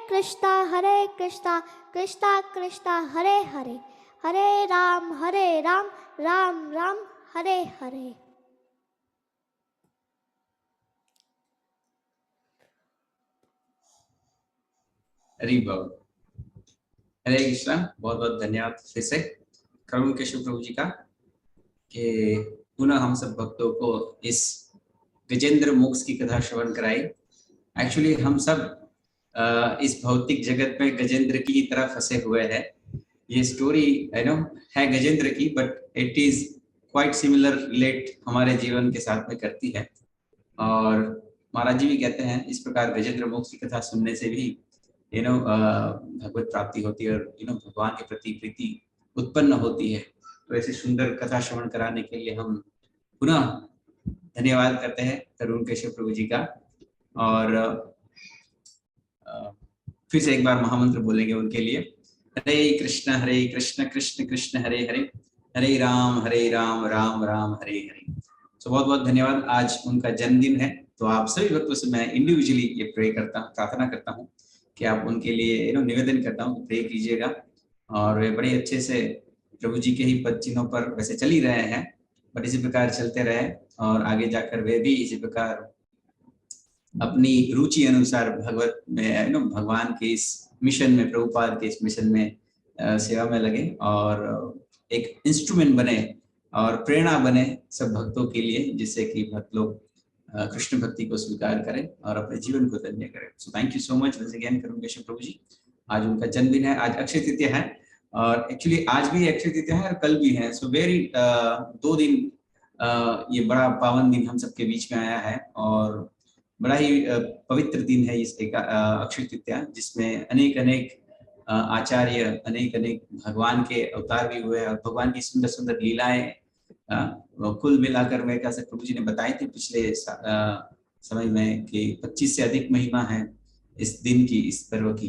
कृष्णा कृष्णा कृष्णा हरे हरे, हरे राम राम राम हरे हरे। हरि बोल। हरे कृष्णा। बहुत बहुत धन्यवाद फिर से करुण केशव प्रभु जी का कि पुनः हम सब भक्तों को इस गजेंद्र मोक्ष की कथा श्रवण कराई। एक्चुअली हम सब इस भौतिक जगत में गजेंद्र की तरह फंसे हुए हैं। ये स्टोरी आई नो है गजेंद्र की, but it is quite similar relate हमारे जीवन के साथ में करती है। और महाराज जी भी कहते हैं इस प्रकार गजेंद्र मोक्ष की कथा सुनने से भी भगवत प्राप्ति होती है और भगवान के प्रति प्रीति उत्पन्न होती है। तो ऐसी सुंदर कथा श्रवण कराने के लिए हम पुनः धन्यवाद करते हैं करुण केशव प्रभु जी का। और फिर से एक बार महामंत्र बोलेंगे उनके लिए। हरे कृष्ण कृष्ण कृष्ण हरे हरे, हरे राम राम राम हरे हरे। तो बहुत बहुत धन्यवाद। आज उनका जन्मदिन है, तो आप सभी भक्तों से मैं इंडिविजुअली ये प्रे करता हूँ, प्रार्थना करता हूँ कि आप उनके लिए निवेदन करता हूँ प्रे कीजिएगा। और वे बड़े अच्छे से प्रभु जी के ही पद चिन्हों पर वैसे चल ही रहे हैं, बट इसी प्रकार चलते रहे और आगे जाकर वे भी इसी प्रकार अपनी रुचि अनुसार भगवत में भगवान के इस मिशन में, प्रभुपाद के इस मिशन में सेवा में लगे और एक इंस्ट्रूमेंट बने और प्रेरणा बने सब भक्तों के लिए, जिससे कि भक्त लोग कृष्ण भक्ति को स्वीकार करें और अपने जीवन को धन्य करें। So thank you so much once again Karun Keshav Prabhu ji. आज उनका जन्मदिन है, आज अक्षय तृतीया है और एक्चुअली आज भी अक्षय तृतीया है और कल भी है। सो वेरी 2 दिन ये बड़ा पावन दिन हम सबके बीच में आया है और बड़ा ही पवित्र दिन है इस अक्षय तृतीया, जिसमें अनेक अनेक आचार्य, अनेक अनेक भगवान के अवतार भी हुए और भगवान की सुंदर सुंदर लीलाएं कुल मिलाकर मैं कह सकता प्रभु जी ने बताई थी पिछले समय में कि 25 से अधिक महिमा है इस दिन की, इस पर्व की।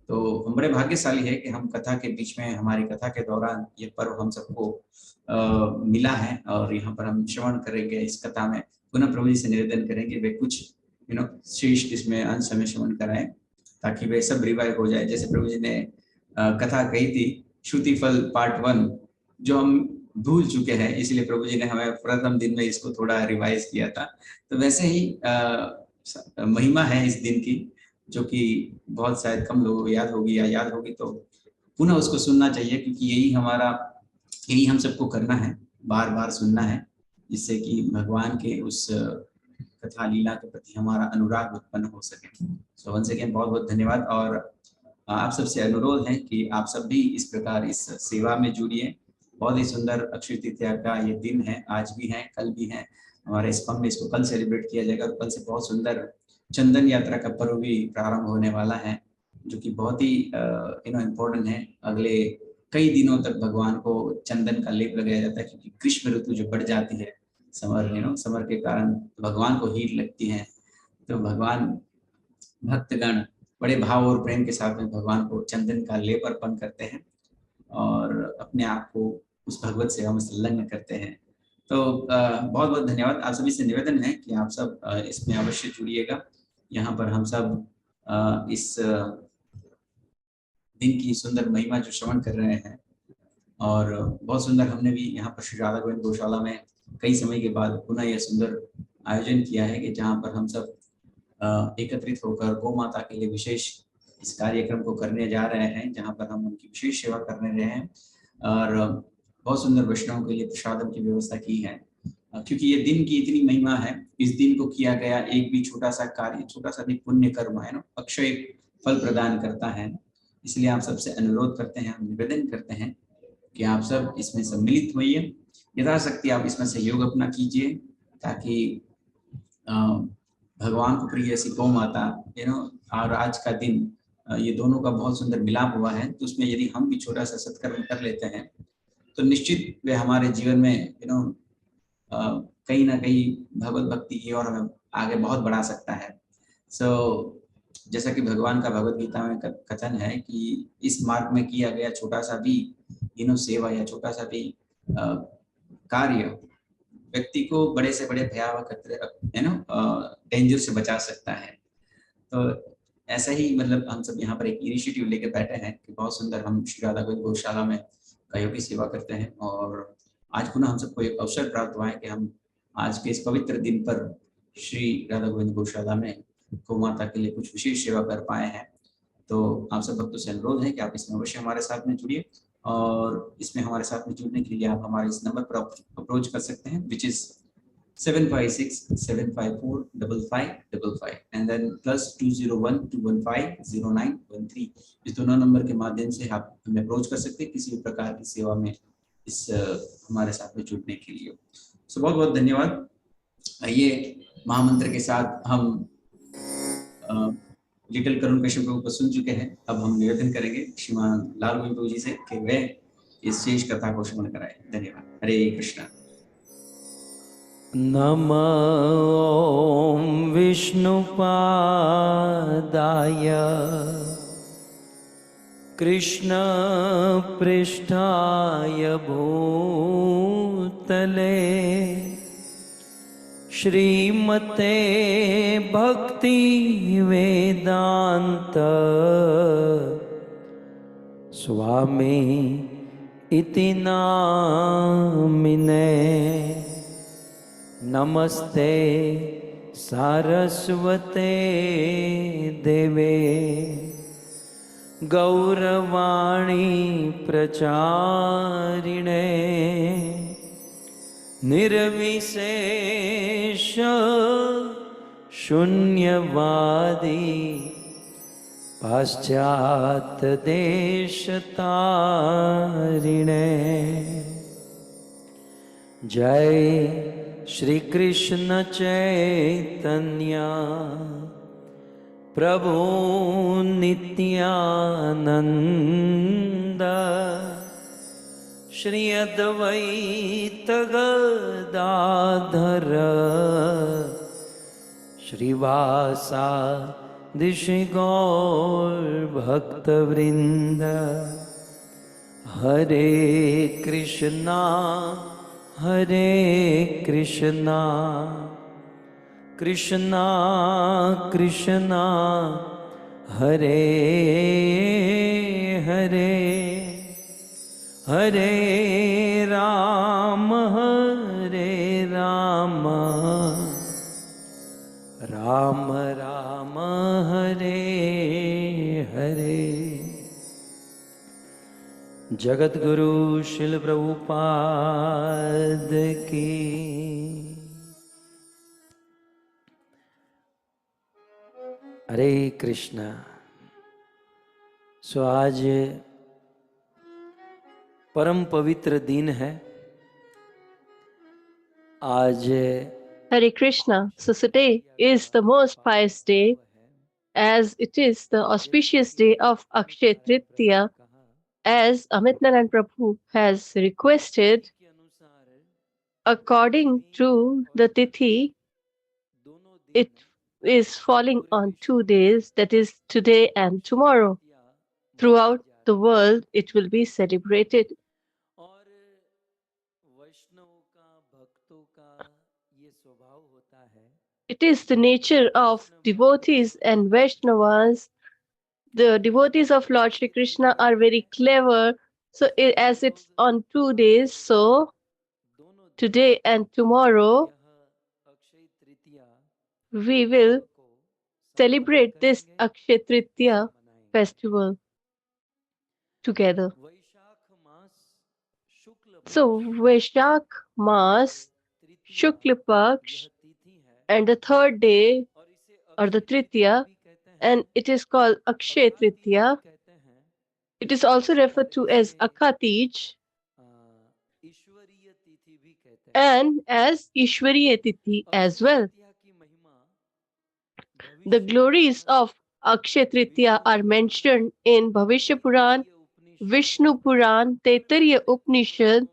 तो हम बड़े भाग्यशाली है कि हम कथा के बीच में, हमारी कथा के दौरान ये पर्व हम सबको मिला है और यहाँ पर हम श्रवण करेंगे इस कथा में। पुनः प्रभु जी से निवेदन करेंगे वे कुछ श्रेष्ठ इसमें अंश हमें श्रवण कराएं ताकि वे सब रिवाइव हो जाए। जैसे प्रभु जी ने कथा कही थी श्रुतिफल पार्ट 1 जो हम भूल चुके हैं, इसलिए प्रभु जी ने हमें प्रथम दिन में इसको थोड़ा रिवाइज किया था। तो वैसे ही महिमा है इस दिन की जो कि बहुत शायद कम लोगों को याद होगी या याद होगी, तो पुनः उसको सुनना चाहिए क्योंकि यही हम सबको करना है, बार बार सुनना है, जिससे कि भगवान के उस कथा लीला के प्रति हमारा अनुराग उत्पन्न हो सके। सो वंस अगेन बहुत बहुत धन्यवाद। और आप सबसे अनुरोध है कि आप सब भी इस प्रकार इस सेवा में जुड़िए। बहुत ही सुंदर अक्षय तृतीया का ये दिन है, आज भी है, कल भी है। हमारे स्पम में इसको कल सेलिब्रेट किया जाएगा। कल से बहुत सुंदर चंदन यात्रा का पर्व भी प्रारंभ होने वाला है, जो कि बहुत ही इम्पोर्टेंट है। अगले कई दिनों तक भगवान को चंदन का लेप लगाया जाता है क्योंकि ग्रीष्म ऋतु जो बढ़ जाती है, समर के कारण भगवान को हीट लगती है। तो भगवान भक्तगण बड़े भाव और प्रेम के साथ में भगवान को चंदन का लेप अर्पण करते हैं और अपने आप को उस भगवत सेवा में संलग्न करते हैं। तो बहुत बहुत धन्यवाद। आप सभी से निवेदन है कि आप सब इसमें अवश्य जुड़िएगा। यहाँ पर हम सब इस दिन की सुंदर महिमा जो श्रवण कर रहे हैं और बहुत सुंदर हमने भी यहाँ पर श्री राधा गोविंद गौशाला में कई समय के बाद पुनः यह सुंदर आयोजन किया है कि जहाँ पर हम सब एकत्रित होकर गौ माता के लिए विशेष इस कार्यक्रम को करने जा रहे हैं, जहाँ पर हम उनकी विशेष सेवा करने रहे हैं और बहुत सुंदर वैष्णवों के लिए प्रसादम की व्यवस्था की है। क्योंकि ये दिन की इतनी महिमा है, इस दिन को किया गया एक भी छोटा सा कार्य, छोटा सा भी पुण्य कर्म है ना, अक्षय फल प्रदान करता है। इसलिए आप सबसे अनुरोध करते हैं, हम निवेदन करते हैं कि आप सब इसमें सम्मिलित होइए, यथाशक्ति आप इसमें सहयोग अपना कीजिए ताकि भगवान को प्रिय ऐसी गौ माता और आज का दिन ये दोनों का बहुत सुंदर मिलाप हुआ है। तो उसमें यदि हम भी छोटा सा सत्कर्म कर लेते हैं तो निश्चित वे हमारे जीवन में कहीं ना कहीं भगवत भक्ति की ओर हमें आगे बहुत बढ़ा सकता है। जैसा कि भगवान का भगवत गीता में कथन है कि इस मार्ग में किया गया छोटा सा भी सेवा या छोटा सा भी कार्य व्यक्ति को बड़े से बड़े भयावह खतरे डेंजर से बचा सकता है। तो ऐसा ही मतलब हम सब यहाँ पर एक इनिशिएटिव लेकर बैठे हैं कि बहुत सुंदर हम श्री राधा गोविंद गौशाला में गायों की सेवा करते हैं। और आज पुनः हम सबको एक अवसर प्राप्त हुआ है कि हम आज के इस पवित्र दिन पर श्री राधा गोविंद गौशाला में गौ माता के लिए कुछ विशेष सेवा कर पाए हैं। तो आप सब भक्तों से अनुरोध है कि आप इसमें अवश्य हमारे साथ में जुड़िए, और इसमें हमारे साथ में जुड़ने के लिए आप हमारे इस नंबर पर अप्रोच कर सकते हैं, विच इज 756-754-5555 एंड देन +201-215-0913। इस दोनों नंबर के माध्यम से आप हमें अप्रोच कर सकते हैं किसी भी प्रकार की सेवा में इस हमारे साथ में जुड़ने के लिए। सो बहुत बहुत धन्यवाद। आइए महामंत्र के साथ हम लिटिल करुण कश्यप प्रभु को सुन चुके हैं। अब हम निवेदन करेंगे श्रीमान लाल गोविंद प्रभु जी से कि वे इस शेष कथा को श्रवण कराएं। धन्यवाद। हरे कृष्णा। नमः ॐ विष्णुपादाय कृष्णपृष्ठाय भूतले श्रीमते भक्ति वेदांत स्वामी इति नामिने। नमस्ते सारस्वते देवे गौरवाणी प्रचारिणे निर्विशेष शून्यवादी पाश्चात्य देशतारिणे। जय श्री कृष्ण चैतन्य प्रभु नित्यानंद श्री अद्वैत गदाधर श्रीवासादि गौर भक्तवृंद। हरे कृष्णा हरे कृष्णा कृष्णा कृष्णा हरे हरे हरे राम राम राम हरे हरे। जगत गुरु शिल प्रभुपाद की। हरे कृष्णा। सो आज परम पवित्र दिन है। आज Hare Krishna. So today is the most pious day, as it is the auspicious day of Akshay Tritiya, as Amit Narayan Prabhu has requested. According to the Tithi, it is falling on 2 days, that is today and tomorrow. Throughout the world, it will be celebrated. It is the nature of devotees and Vaishnavas. The devotees of Lord Shri Krishna are very clever. So as it's on 2 days, so today and tomorrow, we will celebrate this Akshay Tritiya festival together. So Vaishakh Mas, Shukla Paksh, and the third day, or the Tritiya, and it is called Akshay Tritiya. It is also referred to as Akatij and as Ishwariya Tithi as well. The glories of Akshay Tritiya are mentioned in Bhavishya Puran, Vishnu Puran, Taittiriya Upanishad,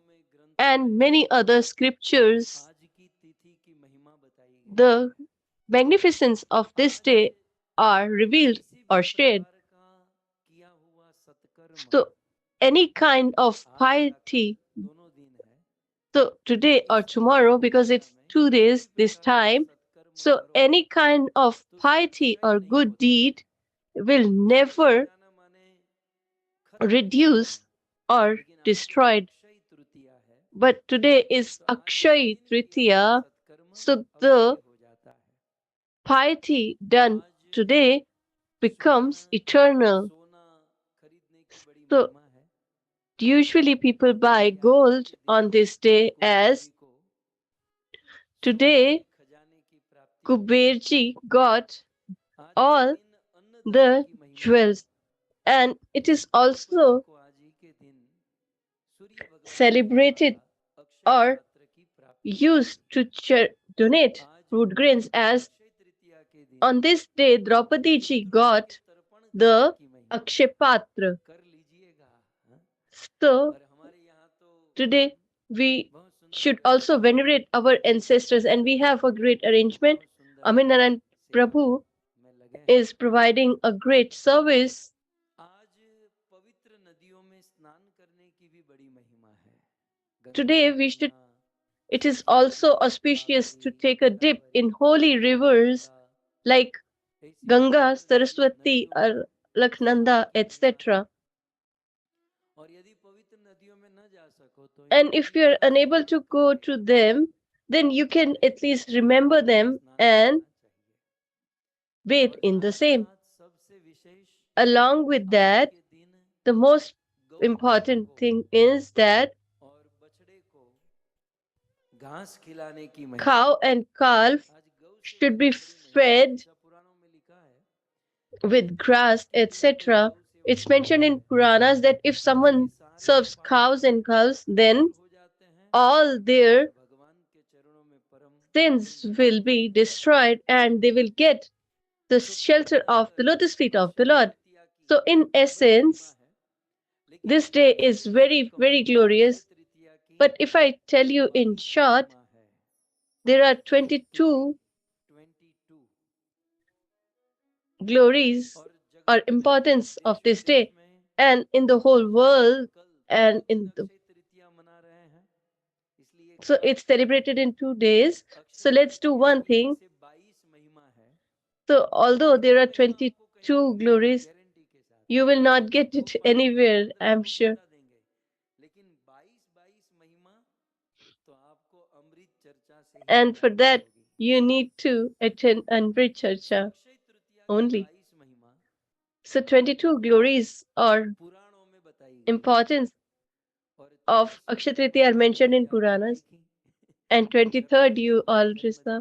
and many other scriptures. The magnificence of this day are revealed or shared. So any kind of piety, so today or tomorrow, because it's 2 days this time, so any kind of piety or good deed will never reduce or destroyed. But today is Akshay Tritiya, so the piety done today becomes eternal. So usually people buy gold on this day, as today Kuberji got all the jewels, and it is also celebrated or used to donate food grains, as on this day Draupadi ji got the Akshay Patra. So today we should also venerate our ancestors, and we have a great arrangement. Aminanaran Prabhu is providing a great service. Today it is also auspicious to take a dip in holy rivers like Ganga, Saraswati, Alaknanda, etc. And if you are unable to go to them, then you can at least remember them and bathe in the same. Along with that, the most important thing is that cow and calf should be fed with grass, etc. It's mentioned in Puranas that if someone serves cows and calves, then all their sins will be destroyed and they will get the shelter of the lotus feet of the Lord. So, in essence, this day is very, very glorious. But if I tell you in short, there are 22 glories or importance of this day, and in the whole world, and in the so it's celebrated in 2 days. So let's do one thing. So although there are 22 glories, you will not get it anywhere, I'm sure. And for that, you need to attend Amrit Charcha only. So 22 glories or importance of Akshay Tritiya are mentioned in Puranas. And 23rd, you all saw,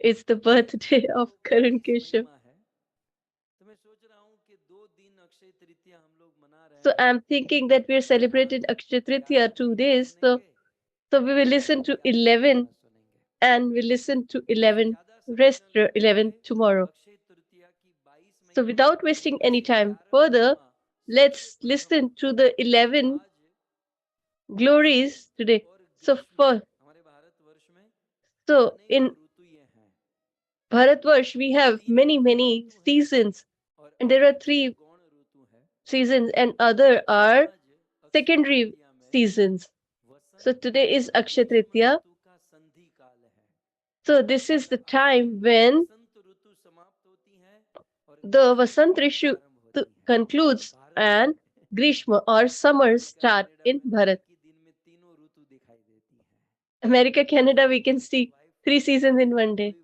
is the birthday of Karan Keshav. So I'm thinking that we're celebrating Akshay Tritiya 2 days. So we will listen to 11 and we'll listen to 11, rest 11 tomorrow. So without wasting any time further, let's listen to the 11 glories today. So in Bharatvarsh, we have many, many seasons, and there are 3 seasons, and other are secondary seasons. So today is Akshay Tritiya. So this is the time when the Vasant Rishu concludes and Grishma or summer start in Bharat. America, Canada, we can see 3 seasons in one day.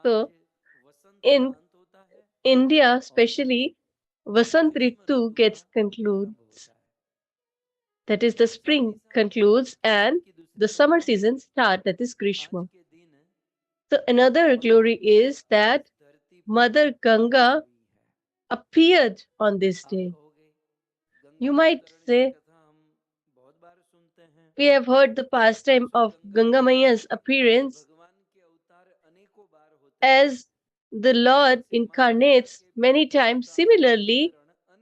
So in India, especially, Vasant Ritu concludes. That is, the spring concludes and the summer season start, that is Grishma. So another glory is that Mother Ganga appeared on this day. You might say, we have heard the pastime of Ganga Maiya's appearance as the Lord incarnates many times. Similarly,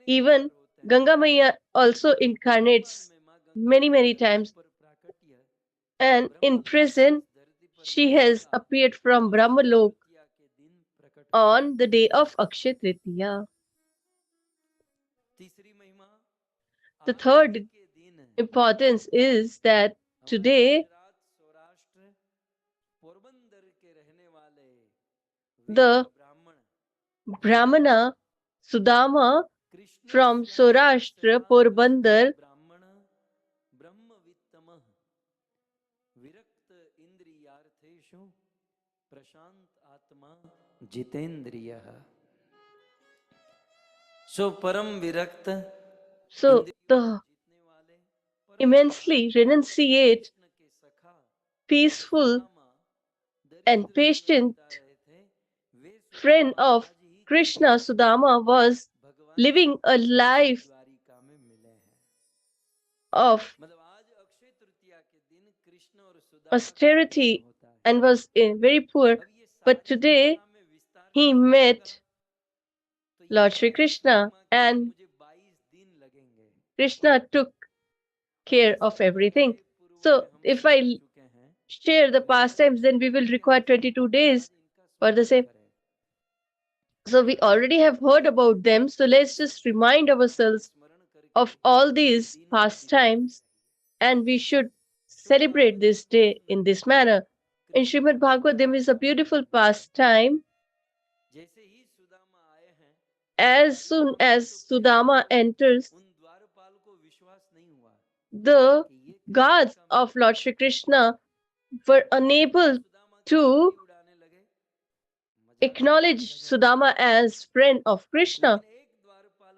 even Ganga Maiya also incarnates many, many times. And in present, she has appeared from Brahmalok on the day of Akshay Tritiya. The third importance is that today the Brahmana Sudama from Saurashtra, Porbandar, जितेंद्रिय. So param virakta, so the immensely renunciate, peaceful and patient friend of Krishna, Sudama, was living a life of austerity and was very poor. But today he met Lord Sri Krishna, and Krishna took care of everything. So if I share the pastimes, then we will require 22 days for the same. So we already have heard about them. So let's just remind ourselves of all these pastimes, and we should celebrate this day in this manner. In Srimad Bhagavatam is a beautiful pastime. As soon as Sudama enters, the gods of Lord Shri Krishna were unable to acknowledge Sudama as friend of Krishna,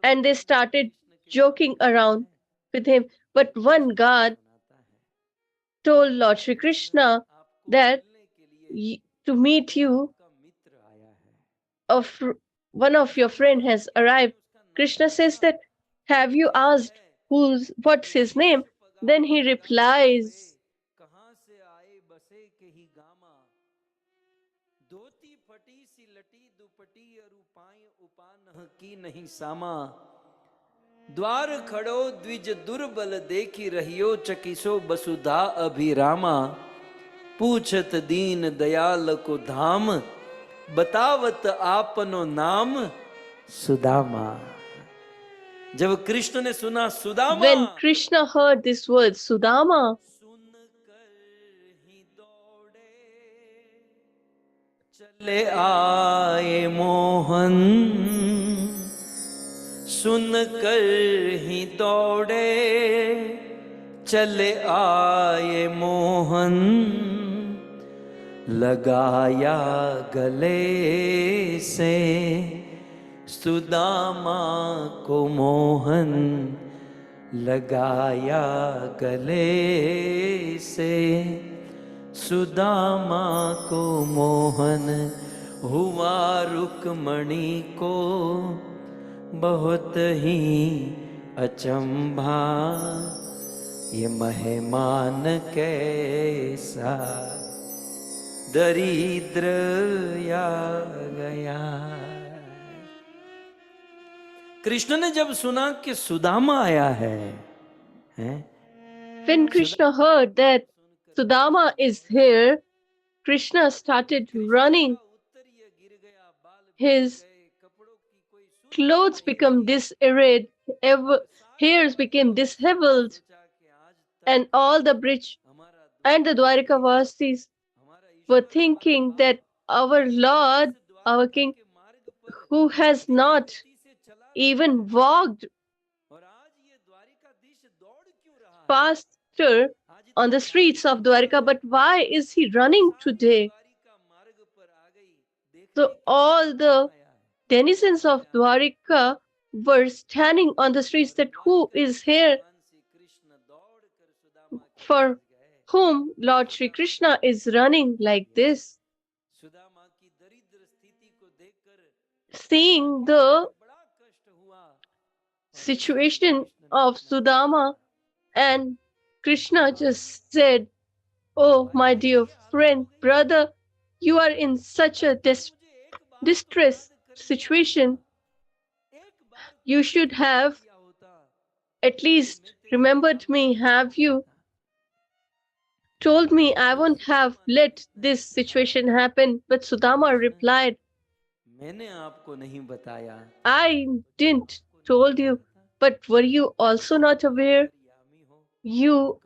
and they started joking around with him. But one god told Lord Shri Krishna that to meet you, one of your friend has arrived. Krishna says that, have you asked what's his name? Then he replies, द्वार खड़ो द्विज दुर्बल देखी रहियो चकिसो बसुधा अभिरामा पूछत दीन दयाल को धाम बतावत आपनो नाम सुदामा. जब कृष्ण ने सुना Sudama, when Krishna heard this word Sudama, चले आए मोहन सुनकर ही दौड़े चले आए मोहन लगाया गले से सुदामा को मोहन लगाया गले से सुदामा को मोहन हुआ रुक्मणी को बहुत ही अचंभा ये मेहमान कैसा दरिद्र या गया. कृष्ण ने जब सुना कि सुदामा आया है, when Krishna heard that Sudama is here, Krishna started running. His clothes become disarrayed, hairs became disheveled, and all the bridge and the Dwarikavasis were thinking that our Lord, our King, who has not even walked faster on the streets of Dwarika, but why is he running today? So all the denizens of Dwarika were standing on the streets that who is here, for whom Lord Sri Krishna is running like this. Seeing the situation of Sudama, and Krishna just said, oh my dear friend, brother, you are in such a distress situation. You should have at least remembered me. Have you told me I won't have let this situation happen? But Sudama replied, मैंने आपको नहीं बताया. I didn't told you, but were you also not aware? You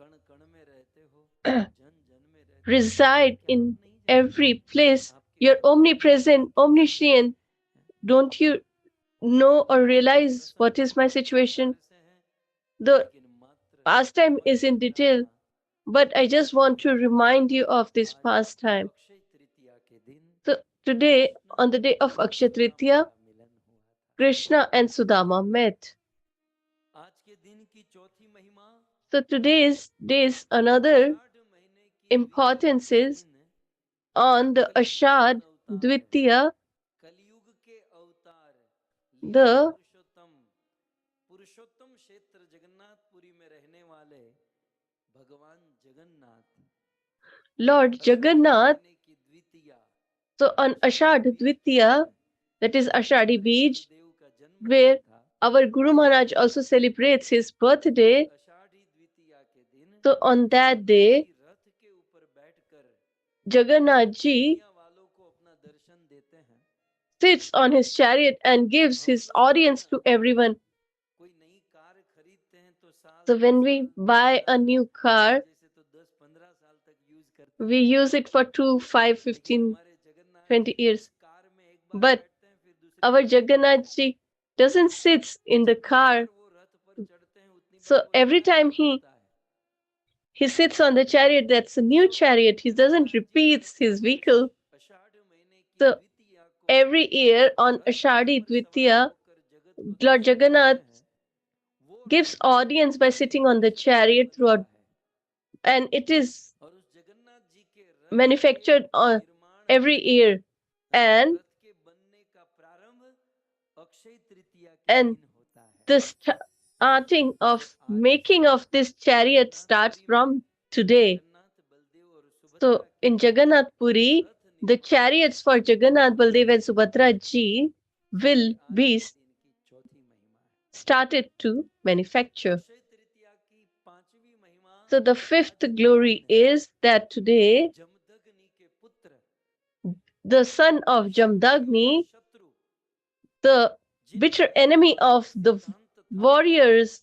reside in every place. You're omnipresent, omniscient. Don't you know or realize what is my situation? The pastime is in detail, but I just want to remind you of this pastime. So today, on the day of Akshaya Tritiya, Krishna and Sudama met. So today's day's another importance is on the Ashad Dvitiya, the Lord Jagannath. So on Ashad Dvitiya, that is Ashadi Bij, where our Guru Maharaj also celebrates his birthday. So on that day, Jagannath ji sits on his chariot and gives his audience to everyone. So when we buy a new car, we use it for 2, 5, 15, 20 years. But our Jagannath ji doesn't sit in the car. So every time he sits on the chariot, that's a new chariot. He doesn't repeat his vehicle. So every year on Ashadi Dvitiya, Lord Jagannath gives audience by sitting on the chariot throughout, and it is manufactured on every year. And the starting of making of this chariot starts from today. So in Jagannath Puri, the chariots for Jagannath, Baldev and Subhadra ji will be started to manufacture. So the fifth glory is that today the son of Jamdagni, the bitter enemy of the warriors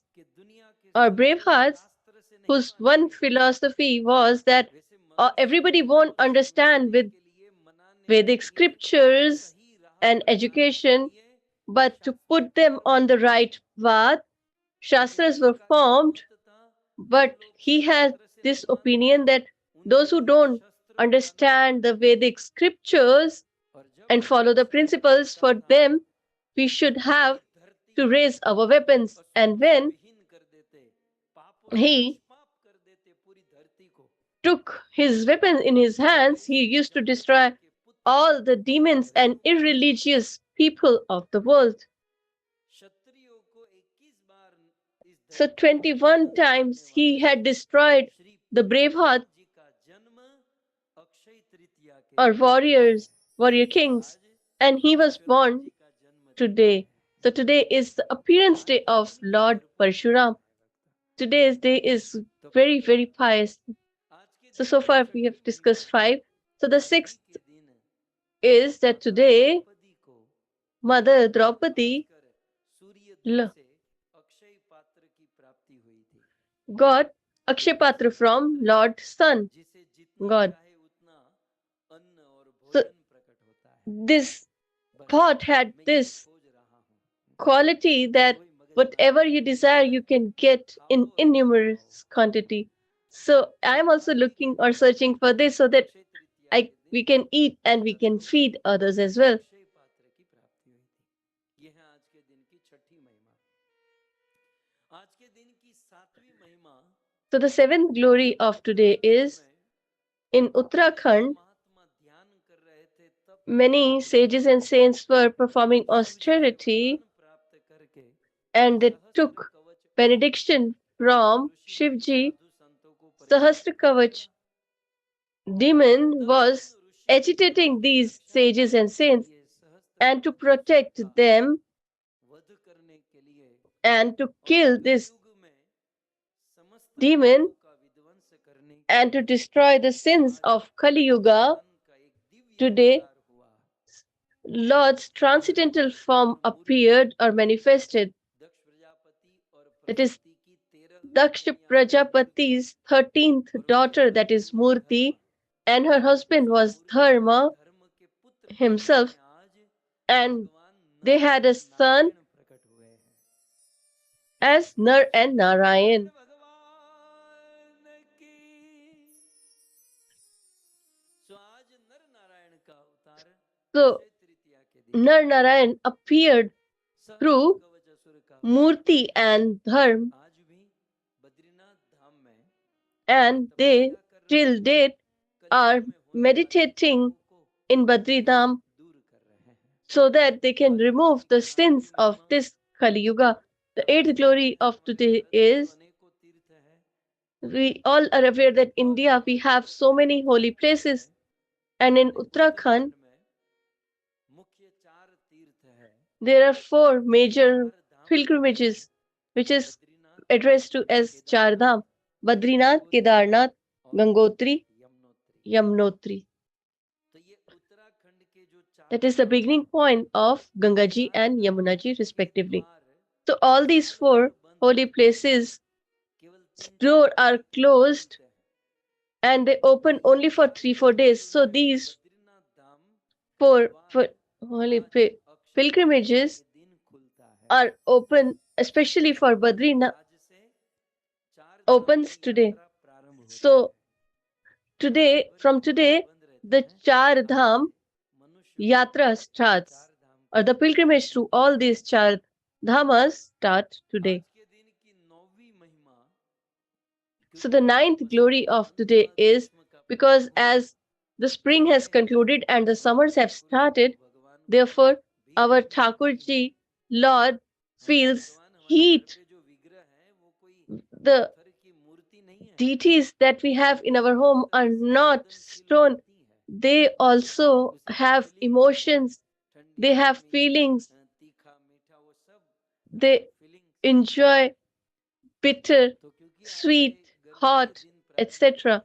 or bravehearts, whose one philosophy was that everybody won't understand with Vedic scriptures and education, but to put them on the right path, Shastras were formed, but he had this opinion that those who don't understand the Vedic scriptures and follow the principles, for them, we should have to raise our weapons. And when he took his weapon in his hands, he used to destroy all the demons and irreligious people of the world. So 21 times he had destroyed the braveheart or warrior kings, and he was born today. So today is the appearance day of Lord Parshuram. Today's day is very, very pious. So far we have discussed 5. So the 6th is that today Mother Draupadi got Akshay Patra from Lord Sun God. So this pot had this quality that whatever you desire, you can get in innumerous quantity. So I'm also looking or searching for this so that we can eat and we can feed others as well. So the 7th glory of today is in Uttarakhand. Many sages and saints were performing austerity, and they took benediction from Shivji. Sahasra Kavach demon was agitating these sages and saints, and to protect them and to kill this demon and to destroy the sins of Kali Yuga, today Lord's transcendental form appeared or manifested. That is Daksha Prajapati's 13th daughter, that is Murti, and her husband was Dharma. himself, and they had a son as Nar and Narayan. So Nar Narayan appeared through Murti and Dharm, and they till date are meditating in Badridham so that they can remove the sins of this Kali Yuga. The eighth glory of today is, we all are aware that India, we have so many holy places, and in Uttarakhand there are 4 major pilgrimages which is addressed to as Char Dham: Badrinath, Kedarnath, Gangotri, Yamunotri. That is the beginning point of Gangaji and Yamunaji respectively. So all these 4 holy places doors are closed and they open only for 3-4 days. So these 4 holy pilgrimages are open, especially for Badrinath, opens today. So today, from today, the Char Dham Yatra starts, or the pilgrimage to all these Char Dhamas start today. So the 9th glory of today is, because as the spring has concluded and the summers have started, therefore our Thakurji, Lord, feels heat. The deities that we have in our home are not stone. They also have emotions, they have feelings, they enjoy bitter, sweet, hot, etc.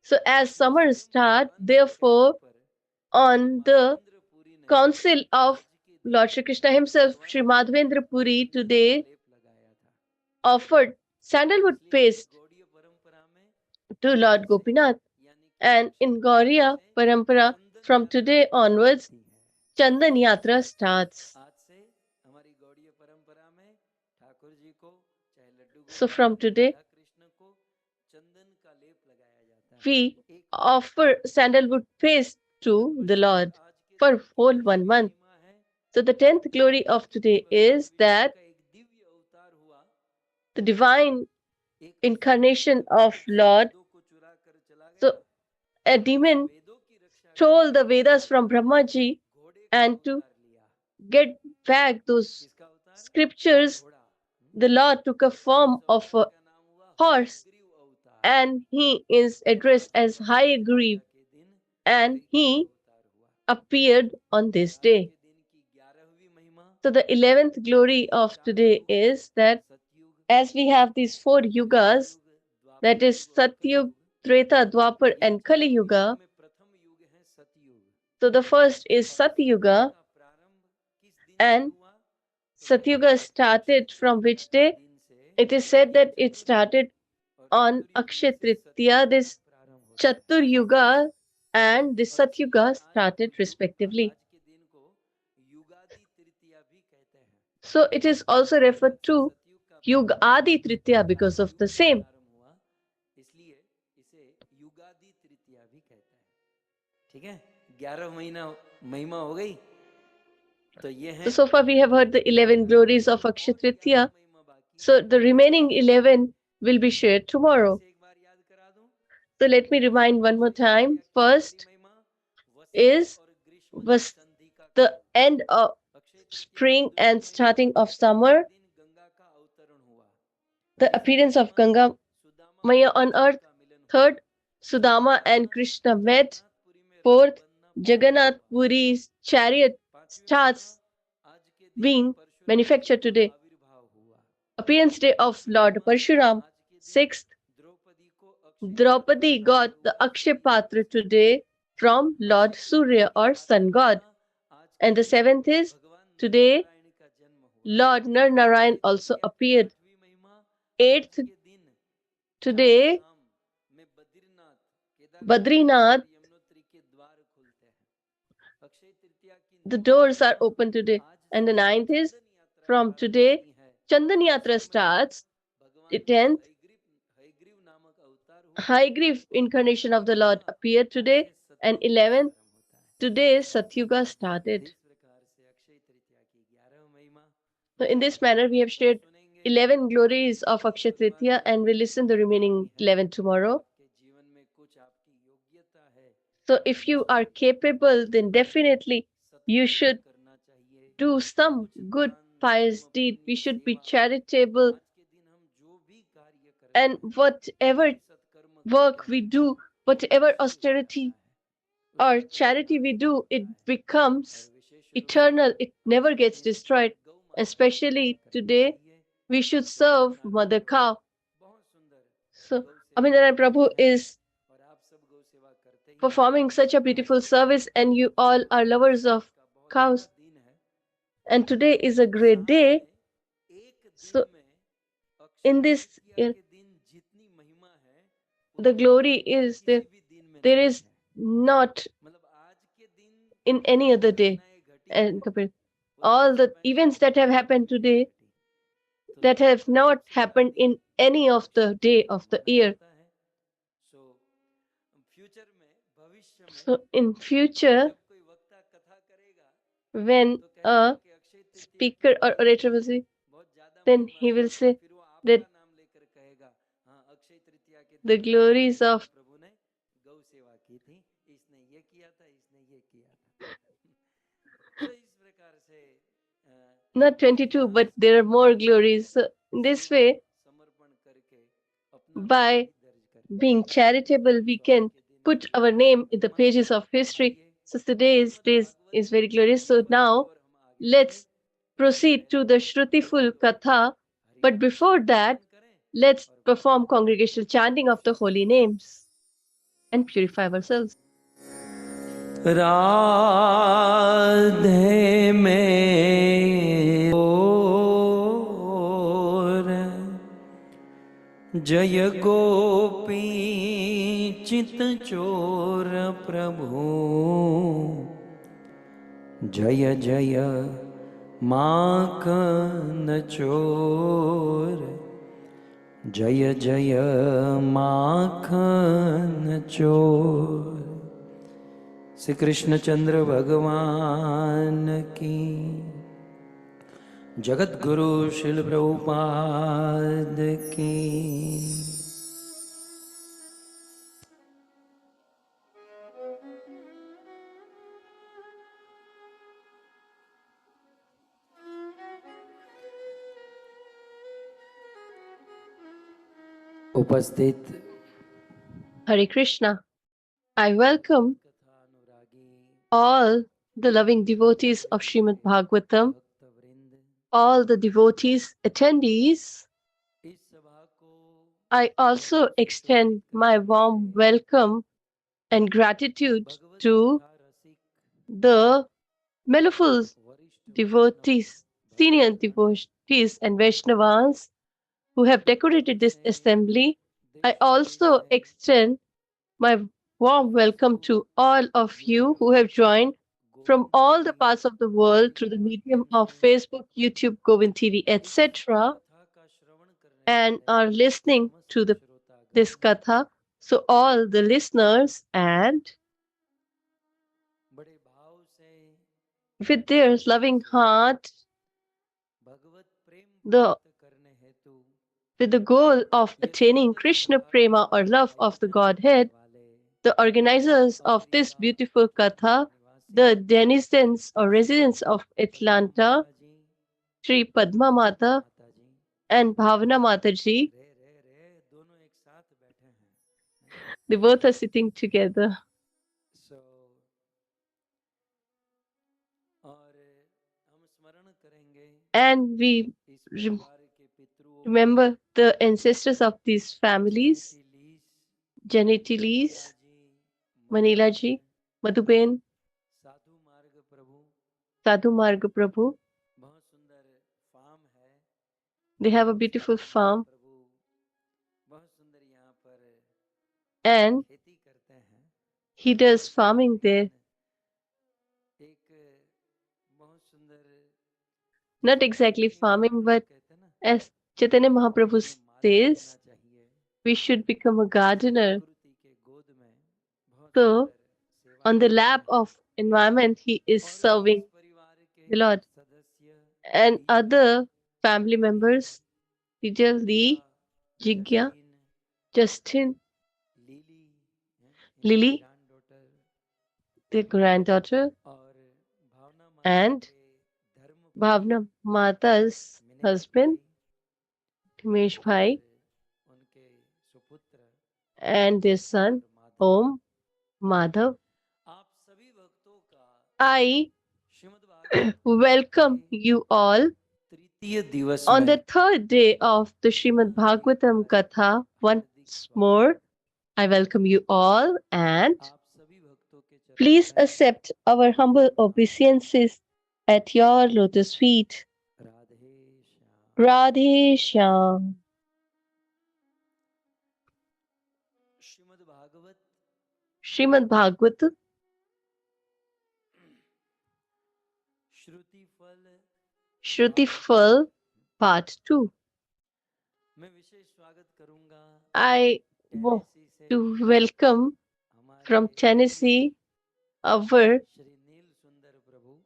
So as summer starts, therefore, on the council of Lord Shri Krishna himself, Sri Madhavendra Puri today offered sandalwood paste to Lord Gopinath. And in Gauriya Parampara, from today onwards, Chandan Yatra starts. So from today, we offer sandalwood paste to the Lord for whole 1 month. So the 10th glory of today is that the divine incarnation of Lord. So a demon stole the Vedas from Brahmaji, and to get back those scriptures, the Lord took a form of a horse, and he is addressed as Hayagriv, and he appeared on this day. So the 11th glory of today is that as we have these 4 yugas, that is Satyug, Treta, Dwapar and Kali Yuga. So the first is Satyuga, and Satyuga started from which day? It is said that it started on Akshay Tritiya. This Chatur Yuga and the Satyuga started respectively. So it is also referred to Yuga Adi Tritiya because of the same. So far we have heard the 11 glories of Akshay Tritiya. So the remaining 11 will be shared tomorrow. So let me remind one more time. First was the end of spring and starting of summer, the appearance of Ganga Maya on earth. Third, Sudama and Krishna met. Fourth, Jagannath Puri's chariot starts being manufactured today. Appearance day of Lord Parshuram. Sixth, Draupadi got the Akshay Patra today from Lord Surya or Sun God. And the 7th is today Lord Nar Narayan also appeared. 8th, today Badrinath the doors are open today. And the 9th is from today, Chandan Yatra starts. The 10th, High Grief incarnation of the Lord appeared today. And 11th, today Satyuga started. So in this manner, we have shared 11 glories of Akshaya Tritiya, and we'll listen the remaining 11 tomorrow. So if you are capable, then definitely you should do some good pious deed. We should be charitable, and whatever work we do, whatever austerity or charity we do, it becomes eternal. It never gets destroyed. Especially today, we should serve Mother Cow. So Amindaran Prabhu is performing such a beautiful service, and you all are lovers of cows. And today is a great day. So in this year, the glory is there. There is not in any other day. And all the events that have happened today, that have not happened in any of the day of the year. So in future, when a speaker or orator will say, then he will say that the glories of not 22, but there are more glories. So in this way, by being charitable, we can put our name in the pages of history. So today's day is very glorious. So now let's proceed to the Shrutifal Katha. But before that, let's perform congregational chanting of the holy names and purify ourselves. Radhe में और जय गोपी चित चोर प्रभु जय जय माखन चोर जय जय माखन चोर श्री कृष्णचंद्र भगवान की जगत गुरु शिल प्रभुपाद की उपस्थित Hare Krishna. I welcome all the loving devotees of Srimad Bhagavatam, all the devotees, attendees. I also extend my warm welcome and gratitude to the mellowful devotees, senior devotees and Vaishnavas who have decorated this assembly. I also extend my warm welcome to all of you who have joined from all the parts of the world through the medium of Facebook, YouTube, Govind TV, etc., and are listening to this Katha. So all the listeners and with their loving heart, with the goal of attaining Krishna Prema or love of the Godhead, the organizers of this beautiful Katha, the denizens or residents of Atlanta, Sri Padma Mata and Bhavana Mataji, they both are sitting together. And we remember the ancestors of these families, Janeti Lees, Manila Ji, Madhuben, Sadhu Marga Prabhu. They have a beautiful farm, and he does farming there. not exactly farming, but as Chaitanya Mahaprabhu says, we should become a gardener. So, on the lap of environment, he is serving the Lord. And other family members, Vijay, Lee, Jigya, Justin, Lily, their granddaughter, and Bhavna, Mata's husband, Himesh Bhai, and their son, Om Madhav. I welcome you all on the third day of the Srimad Bhagavatam Katha. Once more, I welcome you all and please accept our humble obeisances at your lotus feet. Radhe Shyam. Srimad Bhagavatam, Shrutifal, Part 2. I want to welcome from Tennessee our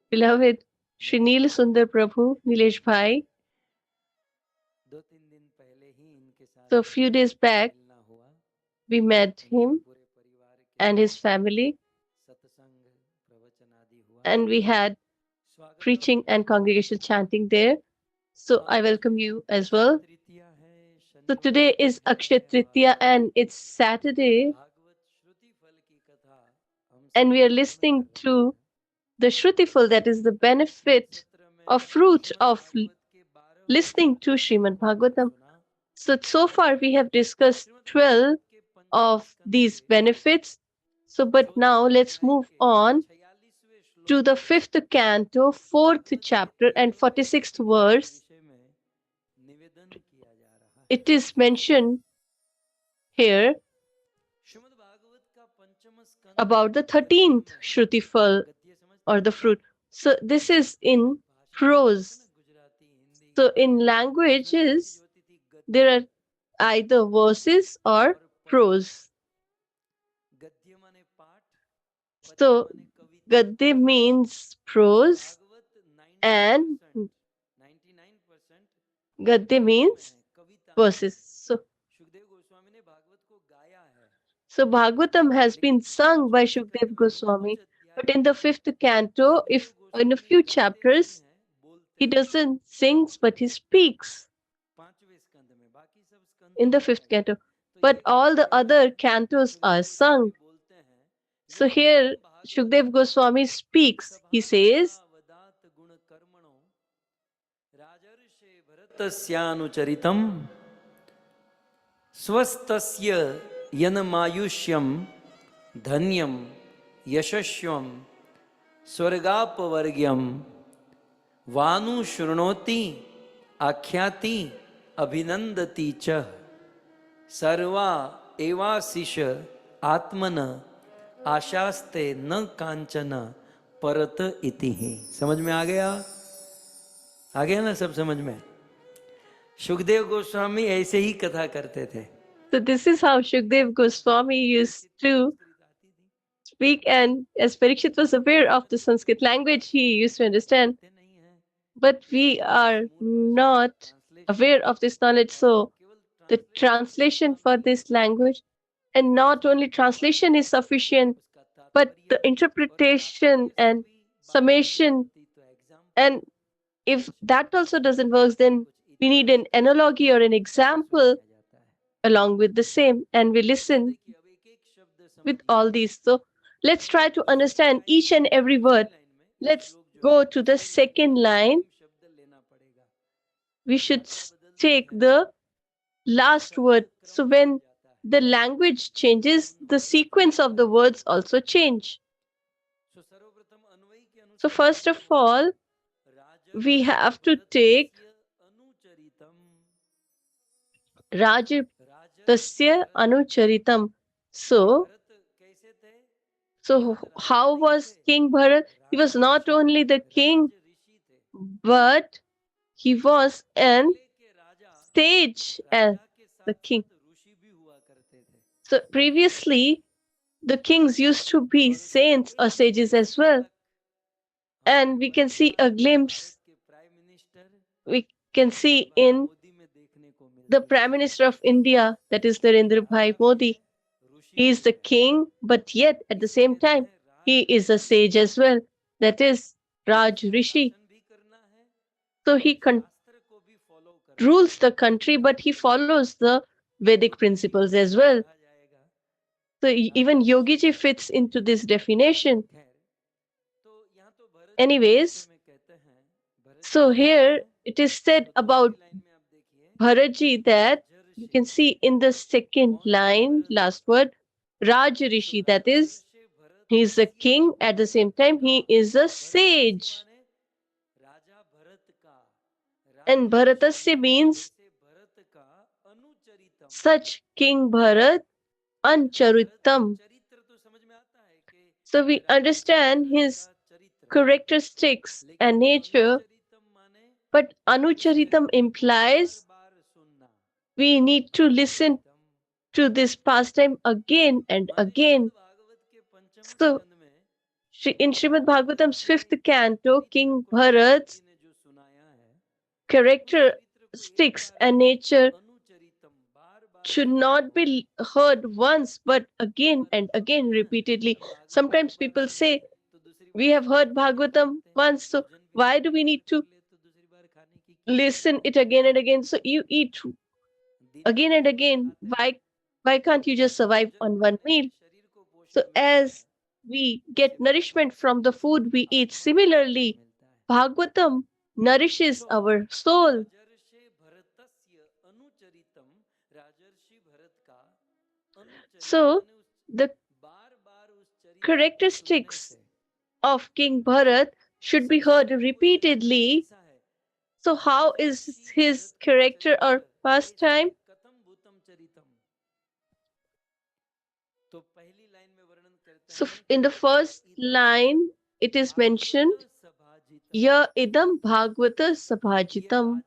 beloved Srinil Sundar Prabhu, Nilesh Bhai. So a few days back, we met him and his family, and we had preaching and congregational chanting there. So I welcome you as well. So today is Akshay Tritiya and it's Saturday, and we are listening to the Shrutifal, that is the benefit or fruit of listening to Srimad Bhagavatam. So far we have discussed 12 of these benefits. So, but now let's move on to the 5th canto, 4th chapter and 46th verse. It is mentioned here about the 13th Shrutifal or the fruit. So this is in prose. So in languages, there are either verses or prose. So Gadya means prose and Gadya means verses. So Bhagavatam has been sung by Shukdev Goswami, but in the 5th canto, if in a few chapters, he doesn't sing, but he speaks in the 5th canto. But all the other cantos are sung. So here, Shukdev Goswami speaks. He says, Tasyanucharitam swastasya yanamayushyam dhanyam yashashvam swargapavargyam vanu shrunoti akhyati abhinandati cha sarva evasisha atmana आशास्ते न कांचन परत इति ही। समझ में आ गया ना? सब समझ में? सुखदेव गोस्वामी ऐसे ही कथा करते थे। So this is how Shukdev Goswami used to speak, and as Parikshit was aware of the Sanskrit language, he used to understand. But we are not aware of this knowledge, so the translation for this language, and not only translation is sufficient, but the interpretation and summation, and if that also doesn't work, then we need an analogy or an example along with the same, and we listen with all these. So let's try to understand each and every word. Let's go to the second line. We should take the last word. So when the language changes, the sequence of the words also change. So first of all, we have to take Rajatasya Anucharitam. So So how was King Bharat? He was not only the king, but he was an sage as the king. So previously, the kings used to be saints or sages as well. And we can see a glimpse, we can see in the Prime Minister of India, that is Narendra Bhai Modi. He is the king, but yet at the same time, he is a sage as well, that is Raj Rishi. So he rules the country, but he follows the Vedic principles as well. So even Yogi ji fits into this definition. Anyways, so here it is said about Bharatji that you can see in the second line, last word, Raj Rishi, that is, he is a king, at the same time, he is a sage. And Bharatasya means such King Bharat Ancharitam. So we understand his characteristics and nature, but Anucharitam implies we need to listen to this pastime again and again. So in Srimad Bhagavatam's 5th canto, King Bharat's characteristics and nature should not be heard once but again and again repeatedly. Sometimes people say, we have heard Bhagavatam once, so why do we need to listen it again and again? So you eat again and again. Why can't you just survive on one meal? So as we get nourishment from the food we eat, similarly, Bhagavatam nourishes our soul. So the characteristics of King Bharat should be heard repeatedly. So how is his character or pastime? So in the first line, it is mentioned, Ya idam bhagavata sabhajitam.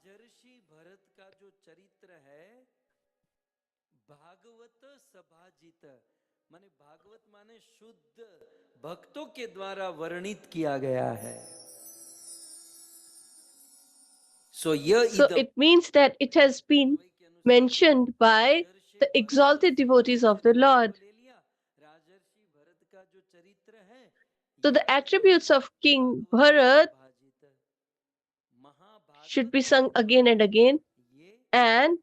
भक्तों के द्वारा वर्णित किया गया है. So it means that it has been mentioned by the exalted devotees of the Lord. So the attributes of King Bharat should be sung again and again, and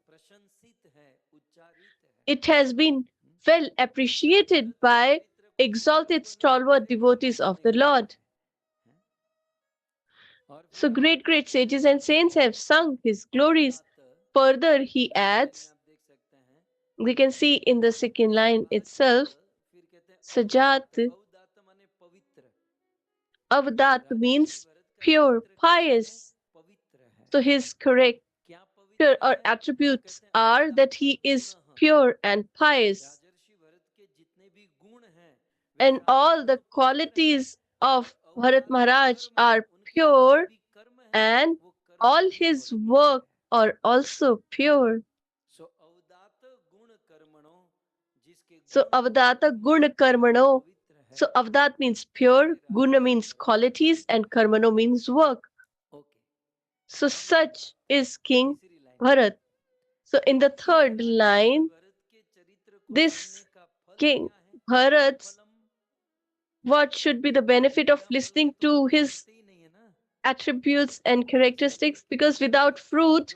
it has been well appreciated by exalted stalwart devotees of the Lord. So great sages and saints have sung his glories. Further, he adds, we can see in the second line itself, Sajat. Avdat means pure, pious. So his character or attributes are that he is pure and pious. And all the qualities of Bharat Maharaj are pure, and all his work are also pure. So Avdata Guna Karmano. So Avdat means pure, Guna means qualities, and Karmano means work. So such is King Bharat. So in the third line, this King Bharat's, what should be the benefit of listening to his attributes and characteristics? Because without fruit,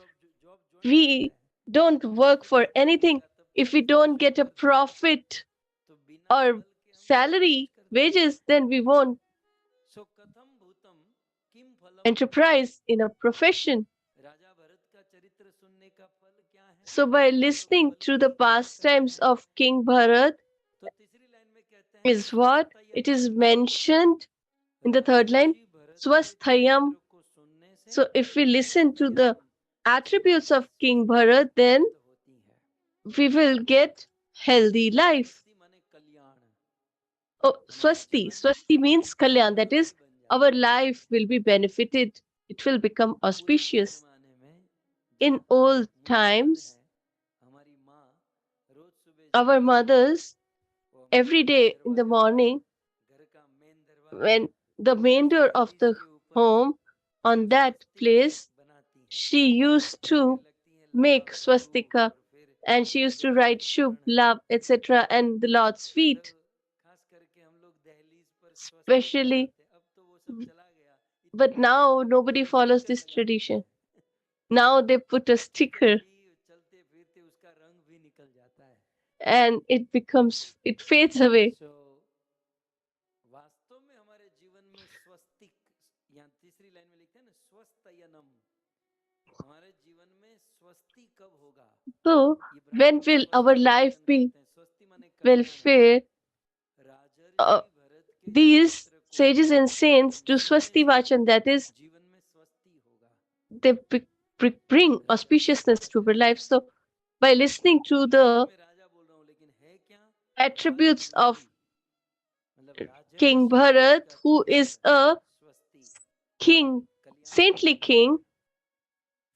we don't work for anything. If we don't get a profit or salary, wages, then we won't enterprise in a profession. So by listening to the pastimes of King Bharat is what? It is mentioned in the third line, Swasthayam. So if we listen to the attributes of King Bharat, then we will get healthy life. Swasti. Swasti means kalyan. That is, our life will be benefited. It will become auspicious. In old times, our mothers, every day in the morning, when the main door of the home, on that place, she used to make swastika and she used to write Shubh, Love, etc. and the Lord's feet. Especially, but now nobody follows this tradition. Now they put a sticker and it fades away. वास्तव में हमारे जीवन में स्वस्तिक, यहाँ तीसरी line में लिखते हैं ना, स्वस्तयनम, हमारे जीवन में स्वस्ति कब होगा? So, when will our life be welfare? These sages and saints do swasti vachan, that is, they bring auspiciousness to our life. So, by listening to the attributes of King Bharat, who is a king, saintly king,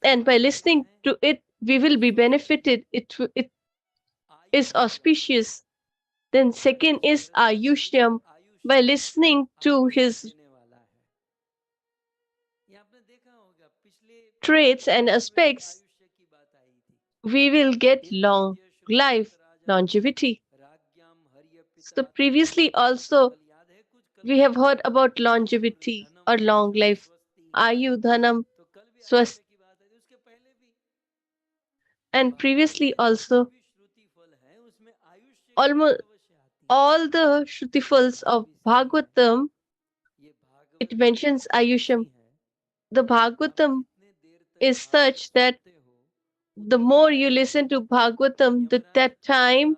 and by listening to it, we will be benefited. It is auspicious. Then second is Ayushyam. By listening to his traits and aspects, we will get long life, longevity. So previously also, we have heard about longevity or long life. Ayu, Dhanam, Swast. And previously also, almost all the Shrutifals of Bhagavatam, it mentions Ayusham. The Bhagavatam is such that the more you listen to Bhagavatam, that time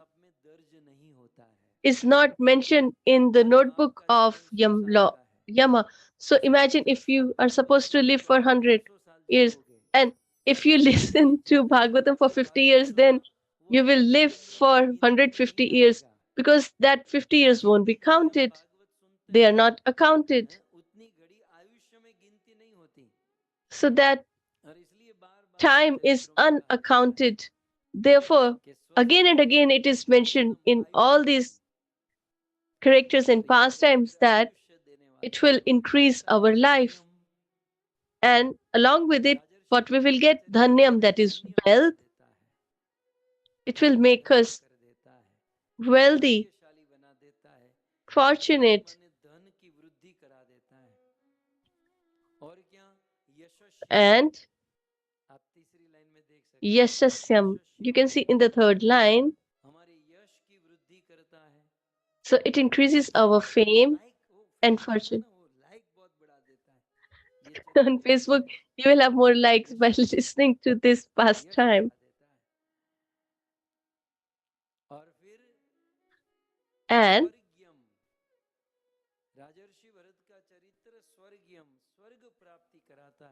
is not mentioned in the notebook of Yama. So imagine if you are supposed to live for 100 years, and if you listen to Bhagavatam for 50 years, then you will live for 150 years, because that 50 years won't be counted. They are not accounted. So that time is unaccounted. Therefore, again and again it is mentioned in all these characters and pastimes that it will increase our life. And along with it, what we will get, dhanyam, that is wealth. It will make us wealthy, fortunate, and yashasyam. You can see in the third line. So it increases our fame and fortune. On Facebook, you will have more likes by listening to this pastime. And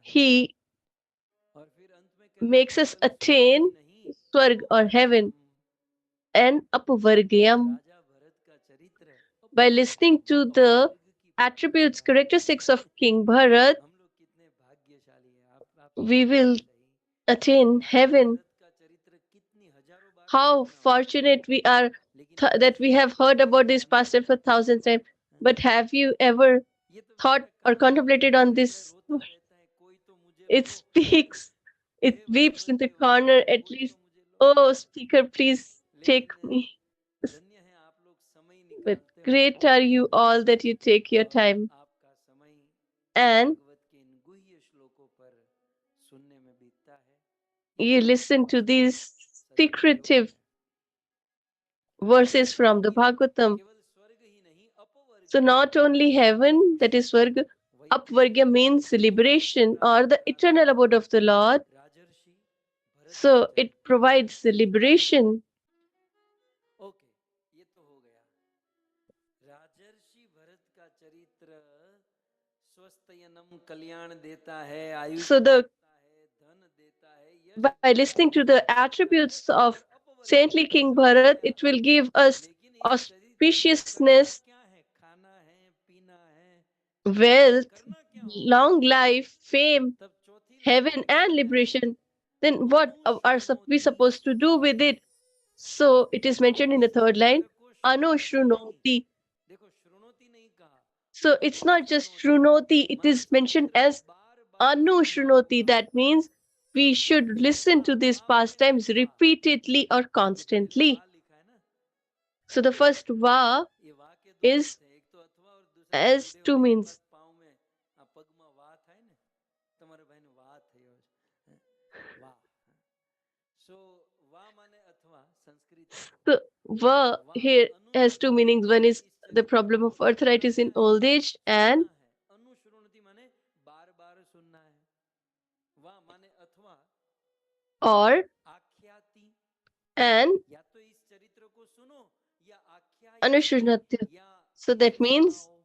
he makes us attain Swarg or heaven and Apavargyam. By listening to the attributes, characteristics of King Bharat, we will attain heaven. How fortunate we are that we have heard about this pastime for thousands of times. But have you ever thought or contemplated on this? It speaks, it weeps in the corner at least. Oh, speaker, please take me. But great are you all that you take your time. And you listen to these secretive verses from the Bhagavatam. So not only heaven, that is Swarga, Apvargya means liberation or the eternal abode of the Lord. So it provides the liberation. So by listening to the attributes of saintly King Bharat, it will give us auspiciousness wealth, करना क्या होगा? long life, fame, तब चौथी line heaven में लिखा and क्या है? liberation, then what are we supposed to do with it? So it is mentioned in the third line, Anushrunoti. देखो श्रुणोति नहीं कहा, So it's not just Shrunoti, it is mentioned as Anushrunoti. That means we should listen to these pastimes repeatedly or constantly. लिखा है ना, So the first Va ये वा के दो is अर्थ है, एक तो अथवा और दूसरा as बलदेव to भाई means. पाँव में આ પગમાં વા થાય ને, તમારા ભાઈને વા થયો છે, વા. So વા માને અથવા સંસ્કૃત में. So Va here has two meanings. One is the problem of arthritis in old age, and अनुश्रुणति माने बार बार सुनना है. वा माने अथवा or आख्याति, and या तो इस चरित्र को सुनो या आख्यायति Anushrunatya. या So that means सुनाओ.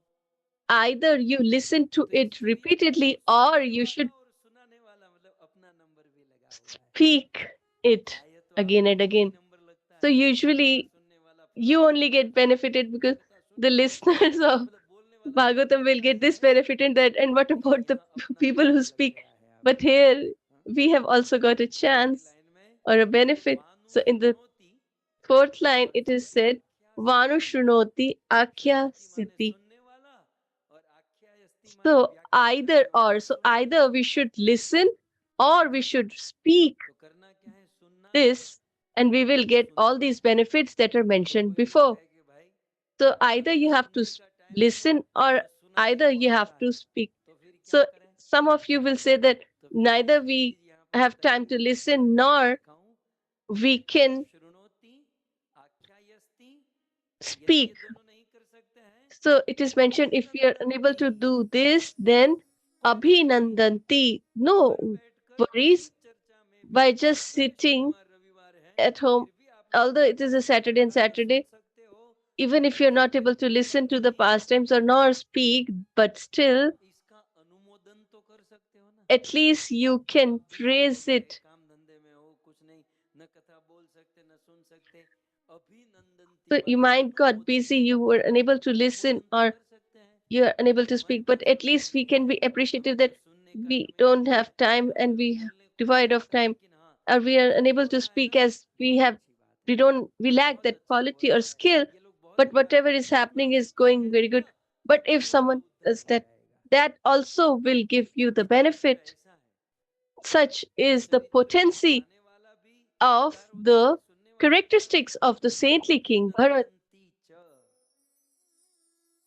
either you listen to it repeatedly or you should और सुनाने वाला मतलब अपना नंबर भी लगा हुआ है. speak it आए तो again and आपको भी again. नंबर लगता So है. usually सुनने वाला you only get benefited because the listeners of मतलब बोलने वाला Bhagavatam will get this benefit and that. And what about the people who speak? But here we have also got a chance or a benefit. So in the fourth line it is said, Vanu Shrunoti Akhya Siddhi. सुनने वाला और आख्यायस्ति माने So व्याख्या either करने वाला. or, so either we should listen or we should speak तो करना क्या है? सुनना है. this, and we will get all these benefits that are mentioned before. है कि भाई So either you have to listen or either you have to speak. तो फिर क्या So करें? some of you will say that neither we have time to listen nor we can श्रुणोति आख्यायस्ति, यदि speak. ये दोनों नहीं कर सकते हैं So it is mentioned if we are unable to do this, then Abhinandanti. No worries. चर्चा में By just sitting रविवार है at home, although it is a Saturday and Saturday, सकते हो. even if you're not able to listen to the pastimes or nor speak, but still, इसका अनुमोदन तो कर सकते हो ना. at least you can praise it. काम धंधे में हो, कुछ नहीं, न कथा बोल सकते न सुन सकते, अभिनंदन So you might got busy, you were unable to listen or you're unable to speak, but at least we can be appreciative that we don't have time and we devoid of time, or we are unable to speak as we lack that quality or skill, but whatever is happening is going very good. But if someone does that, that also will give you the benefit. Such is the potency of the characteristics of the saintly King Bharat.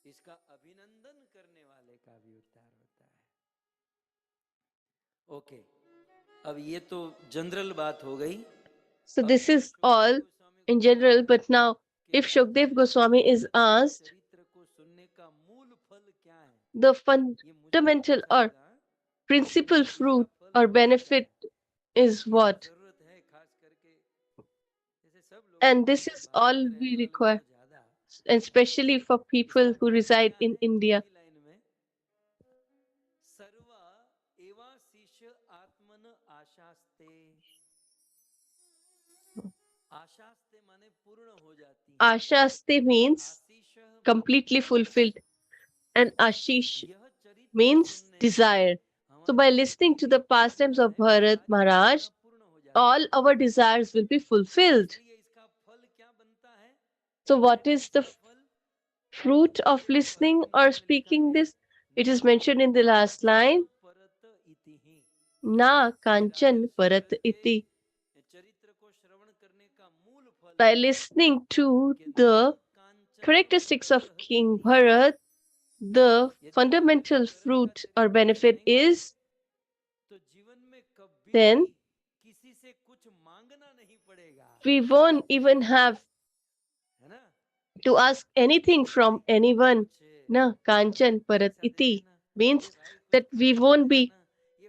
इसका अभिनंदन करने वाले का भी उद्धार होता है. Okay, अब ये तो जनरल बात हो गई. So this is all in general, but now if Shukdev Goswami is asked, चरित्र को सुनने का मूल फल क्या है? the fundamental or principal fruit or benefit is what? जरूरत है खास करके जैसे सब लोग, And this is all we require, and especially for people who reside in India. सर्व एवा शिष्य आत्मन आशास्ते. आशास्ते माने पूर्ण हो जाती है. Ashaste means completely fulfilled, and Ashish means desire. So by listening to the pastimes of Bharat Maharaj, all our desires will be fulfilled. So what is the fruit of listening or speaking this? It is mentioned in the last line, Na kanchan parat iti. By listening to the characteristics of King Bharat, the fundamental fruit or benefit is then we won't even have to ask anything from anyone. Na kanchan parat iti means that we won't be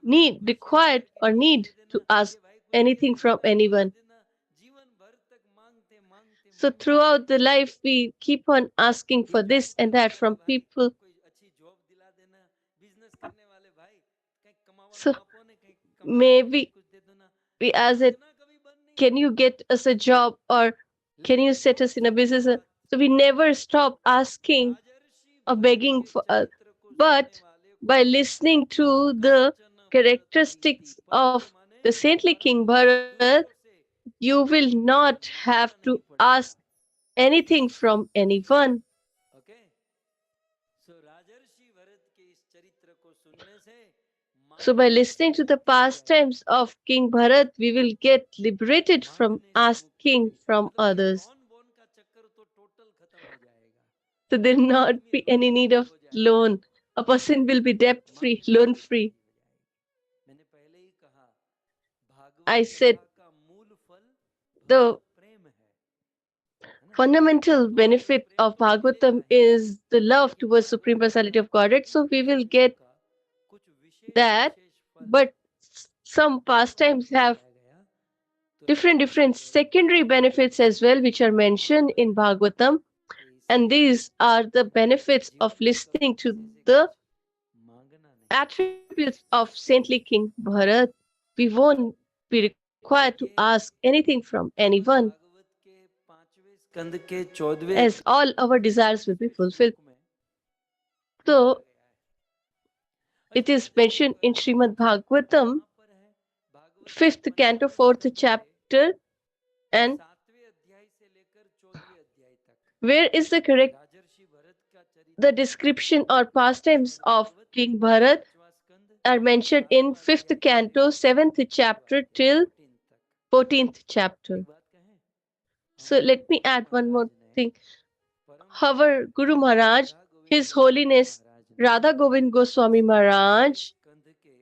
required or need to ask anything from anyone. So throughout the life, we keep on asking for this and that from people. So maybe we ask it, can you get us a job or can you set us in a business? So we never stop asking or begging for But by listening to the characteristics of the saintly King Bharat, you will not have to ask anything from anyone. Okay so Rajarshi Bharat के इस चरित्र को सुनने से So, by listening to the pastimes of King Bharat, we will get liberated from asking from others. Loan bone का चक्कर तो total खत्म हो जाएगा So, there will not be any need of loan. A person will be debt free, loan free. मैंने पहले ही कहा I Bhagavat said कथा का मूल फल the प्रेम है fundamental benefit of Bhagavatam is the love towards Supreme Personality of Godhead. So, we will get कुछ विशेष that, but some pastimes have different secondary benefits as well, which are mentioned in Bhagavatam. And these are the benefits of listening to the attributes of saintly King Bharat. We won't be required to ask anything from anyone, स्कंद के 14वें as all our desires will be fulfilled. So, it is mentioned in Srimad Bhagavatam, 5th canto, 4th chapter, and 7वें अध्याय से लेकर 14वें अध्याय तक where is the correct राजर्षि भरत का चरित्र the description or pastimes of King Bharat are mentioned in 5th canto, 7th chapter till 14th chapter. So let me add one more thing. Our Guru Maharaj, His Holiness Radha Govind Goswami Maharaj, स्कंद के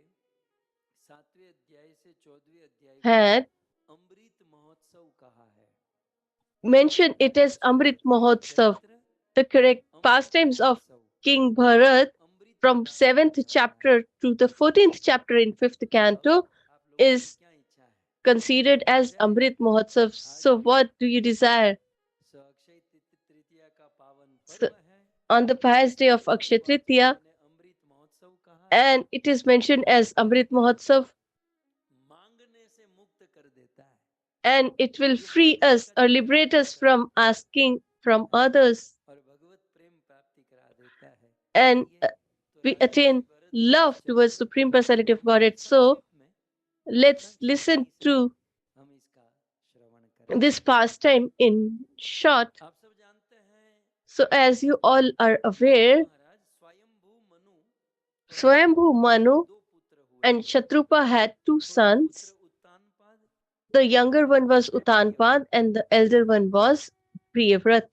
7वें अध्याय से 14वें अध्याय had Amrit Mahotsav कहा है mentioned it as Amrit Mahotsav. The correct pastimes of King Bharat from 7th chapter to the 14th chapter in 5th canto is क्या इच्छा है considered as Amrit Mahotsav. So what do you desire? सो अक्षय तृतीया का पावन So, पर्व है on the pious day of Akshaya Tritiya, ने अमृत महोत्सव कहा है and it is mentioned as Amrit Mahotsav, मांगने से मुक्त कर देता है and it will free us or liberate us from asking from others, और भगवत प्रेम प्राप्ति करा देता है and we attain love towards Supreme Personality of Godhead. So, let's listen to हम इसका श्रवण करें this pastime in short. आप सब जानते हैं So, as you all are aware, महाराज स्वयंभू मनु Swayambhu Manu दो पुत्र हुए and Shatrupa had two sons. पुत्र Uttanpad The younger one was Utanpad and the elder one was Priyavrat.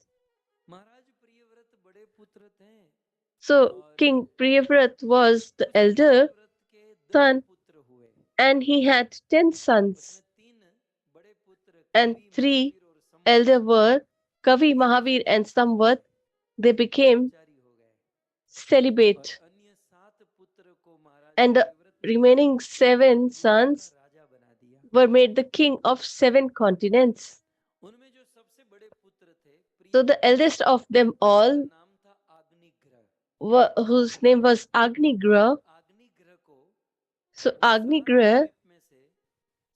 महाराज प्रियव्रत बड़े पुत्र थे So King Priyavrat was the elder Priyavrat के 10 son पुत्र हुए and he had 10 sons, उसमें 3 बड़े पुत्र and कवि, 3 महावीर और संवत elder were Kavi, Mahavir and Samvat. They became जारी हो गए celibate, और अन्य 7 पुत्र को महाराज and the Priyavrat remaining 7 sons का राजा बना दिया were made the king of 7 continents. उनमें जो सबसे बड़े पुत्र थे So the eldest of them all, नाम था अग्निग्रह whose name was Agnigra, अग्निग्रह को so Agnigra द्वीप में से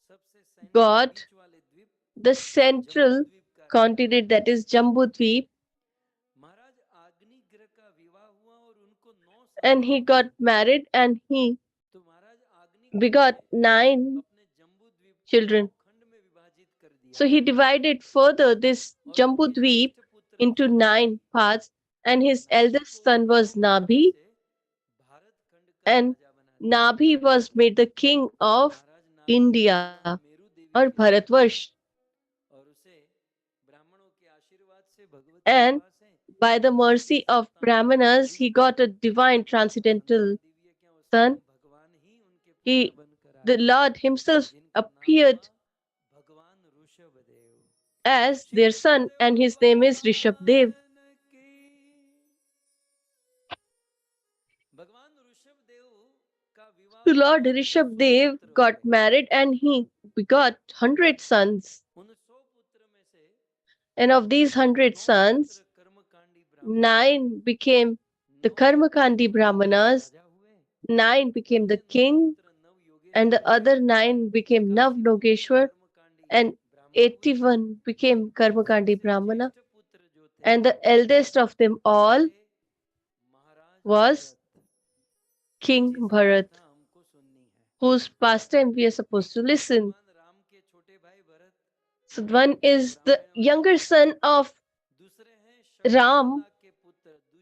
सबसे सैन्य got बीच वाले द्वीप the central जम्बूद्वीप का continent, that is Jambudweep, महाराज अग्निग्रह का विवाह हुआ और उनको 9 साल and he got married and he तो महाराज अग्निग्रह begot ने 9 अपने जम्बूद्वीप को children. 9 खंड में विभाजित कर दिया So he divided further this और Jambudweep उनके ज्येष्ठ पुत्र into 9 parts, and his eldest son was Nabhi, से भारत खंड का and राजा बना दिया Nabhi was made the king of महाराज नाभि India Meru Devi or Bharatvarsh. और उसे ब्राह्मणों के आशीर्वाद से भगवत And कृपा से by the mercy of Brahmanas, he got a divine transcendental Divya क्या वो son. भगवान ही उनके पुत्र He, बनकर the आए Lord himself जिनका नाम appeared था भगवान Rishabhdev as their son, and his name is Rishabdev. भगवान ऋषभदेव का विवाह So हुआ Lord और 100 Rishabdev पुत्र got हुए। married and he begot 100 sons. उन 100 पुत्र में से And of these 100 9 sons, पुत्र कर्मकांडी ब्राह्मण 9 became the 9 Karmakandi Brahmanas, राजा हुए 9 became the king, पुत्र नव Yogeshwar and the other 9 became Nav 81 Nogeshwar, कर्मकांडी and ब्राह्मण हुए 81 became Karmakandi सबसे Brahmana. ज्येष्ठ पुत्र जो थे And the eldest of them all थे महाराज was Bharat King Bharat, whose pastime we are supposed to listen. So one is the younger son of Ram,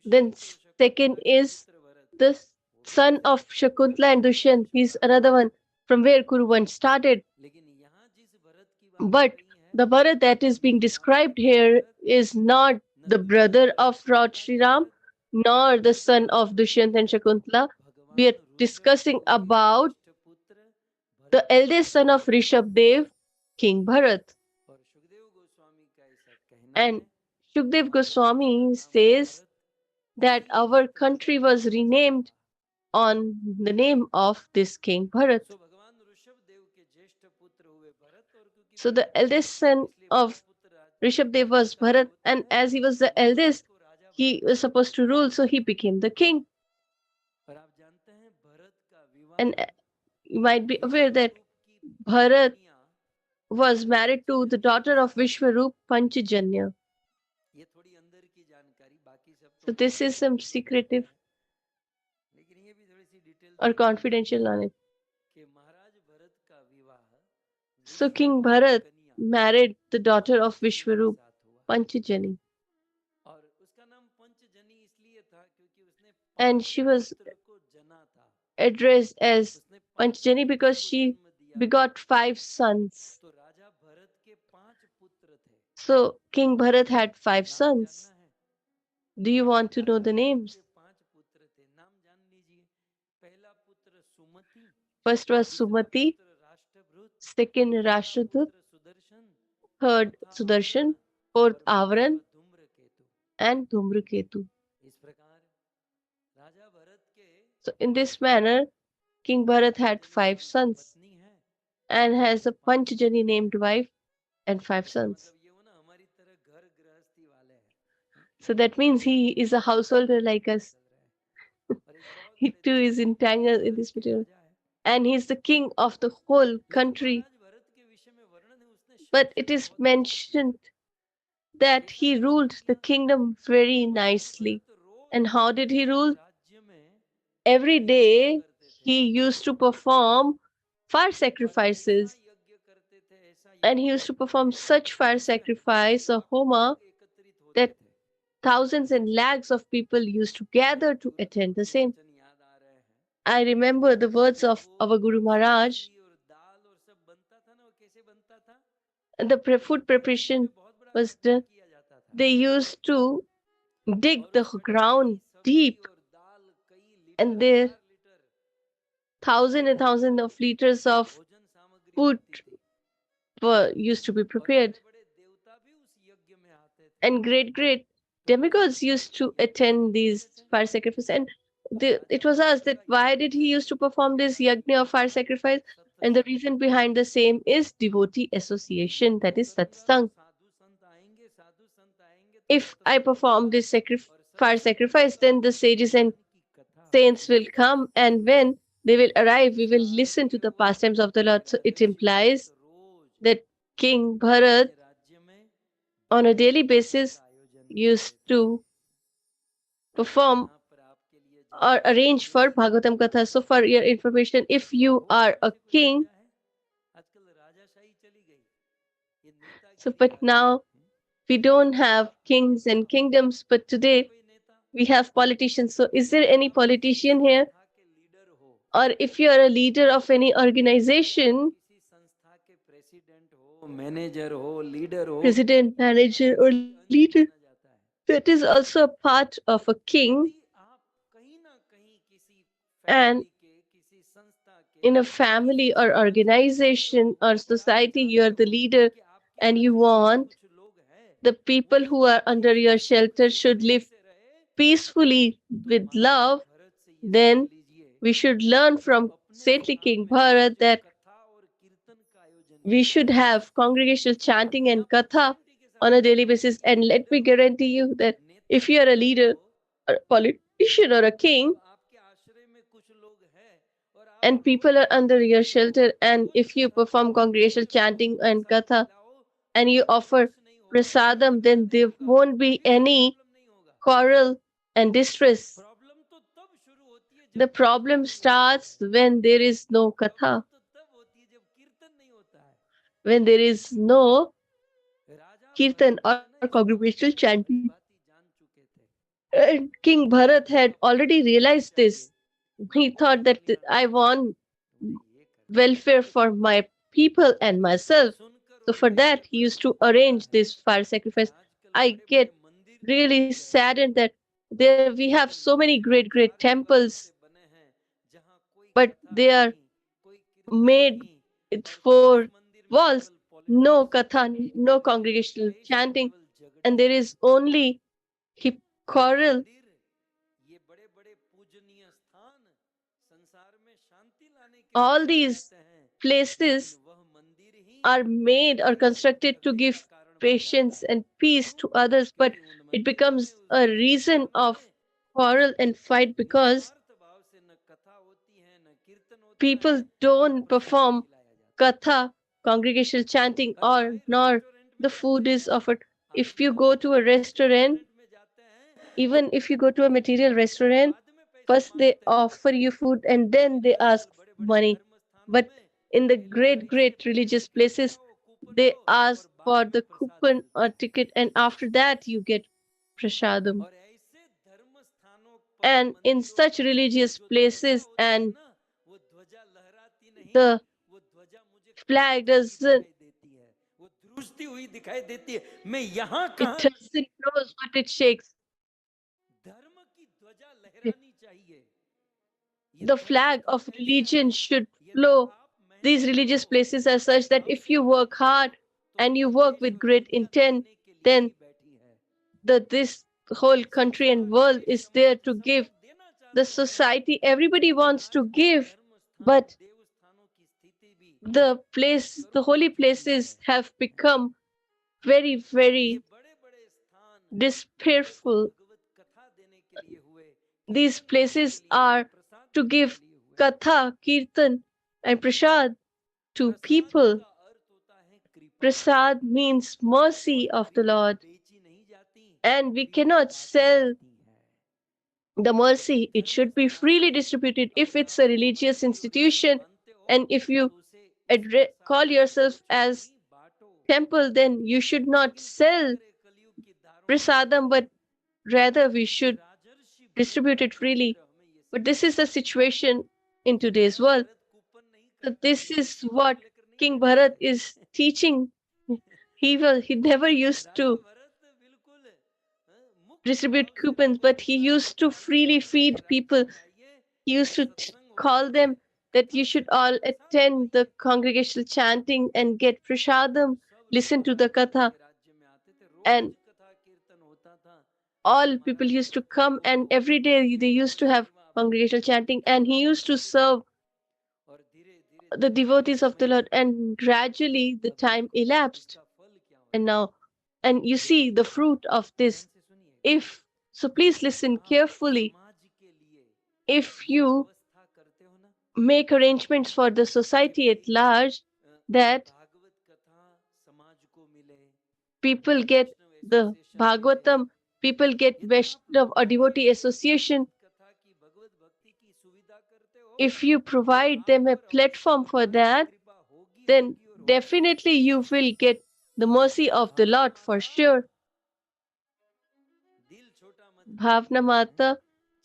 then second is the son of Shakuntala and Dushyant. He's another one from where Kuruvansh started. But the Bharat that is being described here is not the brother of Lord Sri Ram, nor the son of Dushyant and Shakuntala. We are discussing about the eldest son of Rishabdev, King Bharat. And Shukdev Goswami says that our country was renamed on the name of this King Bharat. So the eldest son of Rishabdev was Bharat, and as he was the eldest, he was supposed to rule, so he became the king. And you might be aware that Bharat was married to the daughter of Vishwarup Panchajanya. So this is some secretive or confidential knowledge. So King Bharat married the daughter of Vishwarup Panchajani. And she was addressed as Panchajani because she begot 5 sons. So King Bharat had 5 sons. Do you want to know the names? First was Sumati, second Rashtradutt, third Sudarshan, fourth Avaran, and Dhumraketu. So in this manner, King Bharat had 5 sons and has a Panchajani named wife and 5 sons. So that means he is a householder like us. He too is entangled in this material. And he is the king of the whole country. But it is mentioned that he ruled the kingdom very nicely. And how did he rule? Every day he used to perform fire sacrifices. And he used to perform such fire sacrifice, a homa, that thousands and lakhs of people used to gather to attend the same. I remember the words of our Guru Maharaj. The food preparation was done. They used to dig the ground deep, and there thousands and thousands of liters of food were used to be prepared. And great demigods used to attend these fire sacrifices. And it was asked that why did he used to perform this yajna of fire sacrifice? And the reason behind the same is devotee association, that is satsang. If I perform this fire sacrifice, then the sages and saints will come, and when they will arrive, we will listen to the pastimes of the Lord. So it implies that King Bharat on a daily basis used to perform or arrange for Bhagavatam Katha. So for your information, if you are a king, but now we don't have kings and kingdoms, but today we have politicians. So is there any politician here? Or if you are a leader of any organization, president, manager, or leader, that is also a part of a king. And in a family or organization or society, you are the leader and you want the people who are under your shelter should live peacefully with love, then we should learn from saintly King Bharat that we should have congregational chanting and katha on a daily basis. And let me guarantee you that if you are a leader, or a politician, or a king, and people are under your shelter, and if you perform congregational chanting and katha and you offer prasadam, then there won't be any quarrel and distress. The problem starts when there is no katha, तो तब होती है जब कीर्तन नहीं होता है। when there is no Raja kirtan Bharat जो or है ना इस congregational बात को chanting. भांति जान चुके थे। And King Bharat had already realized this. He thought that I want welfare for my people and myself. So for that, he used to arrange this fire sacrifice. I get really saddened that there we have so many great temples, but they are made with four walls, no katha, no congregational chanting, and there is only quarrel. ये बड़े बड़े पूजनीय स्थान संसार में शांति लाने के लिए All बनाए these जाते हैं, places लेकिन वह मंदिर ही are made or constructed to give patience and peace to others, but it becomes a reason of quarrel and fight because निस्वार्थ भाव से न कथा होती है न कीर्तन होता people है, don't प्रसाद perform खिलाया जाता है। katha, congregational chanting, अरे or भाई nor रेस्टोरेंट में the food जाते is हैं, offered. आज If you क्या go होता to है a कि restaurant, रेस्टोरेंट में जाते हैं तो even if you go to a material restaurant, बाद में पैसे first they मांगते हैं, offer you food and then लेकिन they ask आजकल बड़े बड़े money. धर्म स्थानों But में in the पहले पैसे great पहले religious टिकट places, कटाओ, कूपन they लो ask और for बाद में the प्रसाद coupon मिलता or है। ticket, and after that you get prasadam. और ऐसे धर्म स्थानों पर And in मंदिरों such पर religious जो ध्वजा places, होती है and ना, वो ध्वजा लहराती नहीं, the वो ध्वजा मुझे flag कड़कती हुई doesn't, दिखाई देती है, वो ध्रुजती हुई दिखाई देती है। मैं यहाँ it कहाँ, doesn't knows what it shakes. धर्म की ध्वजा लहरानी चाहिए। ये The धर्म flag स्थान of ऐसे religion हैं, should यदि flow. आप These मेहनत religious करो, places are such that भाव if से you मेहनत work करो, hard तो and you ये work देश with great दुनिया intent, देने के लिए then ही बैठी है। this whole country and संसार world देश is there समाज to सब give. लोग देना The चाहते हैं, society, everybody लेकिन wants आज to उन give, धर्म स्थान but देव स्थानों की स्थिति भी the place, the Karun holy हो चुकी है। places have become very, ये very बड़े बड़े स्थान लोगों को despairful. भगवत कथा देने के लिए हुए, These कीर्तन देने के places लिए हुए, are प्रसाद to देने के give लिए हुए। katha, kirtan, and prasad to Prasad people. का अर्थ होता है कृपा, Prasad means mercy और of the कृपा Lord, बेची नहीं जाती, and we कृपा cannot बांटी sell जाती है। the mercy. It धर्म should be स्थान, freely distributed. If अगर it's a आप religious मंदिर और ये सब institution, मानते हो, and if you तो उसे उस प्रसाद call को yourself सोचो as नहीं, बांटो। temple, then you should not लेकिन क्या sell करे कलयुग की दारों में prasadam, but rather we should Rajarshi Bharat distribute का it freely. चरित्र हमें ये But this is सिखाता the है। situation in today's यहाँ world. भरत कूपन नहीं So करता, this ये is टिकट what लेकर नहीं King बैठता Bharat है। is teaching. He never used Raja to Bharat बिल्कुल मुक्त distribute भाव से coupons, लोगों but को he बुलाता used to था freely कि feed राज्य people. में आइए, He यहाँ used to सत्संग हो रहा call है, them that you कथा should सुनिए, all प्रसाद attend the पाइए। congregational chanting and get prasadam, सब listen लोग to the राज्य katha, के राज्य में आते थे, रोज and कथा कीर्तन होता था। लेकिन all people Maharaj used to Bharat come, को and every day they केवल used to have सेवा भाव congregational से chanting, and he सेवा used to करते थे। serve और धीरे धीरे the धीरे devotees of the में Lord, and gradually the अब time देखो elapsed. इसका फल क्या And होता है, now, and you see the fruit of ध्यान this. से सुनिए। If so, please listen आप carefully. समाज के लिए If ये you व्यवस्था करते हो ना, make arrangements for the कि society भाई at large, ये that भागवत कथा समाज को मिले, people get Vaishnava the association मिले, Bhagavatam, people get यदि आप Vaishnav or लोगों के devotee लिए association, भागवत कथा की भगवत भक्ति की सुविधा करते हो, if you तो provide आप them a पर अवश्य platform for भगवान की that, कृपा होगी then होगी और होगी। definitely you will get the mercy of the Bhavna Lord for माता sure. दिल छोटा मत Bhavna कीजिए, Mata,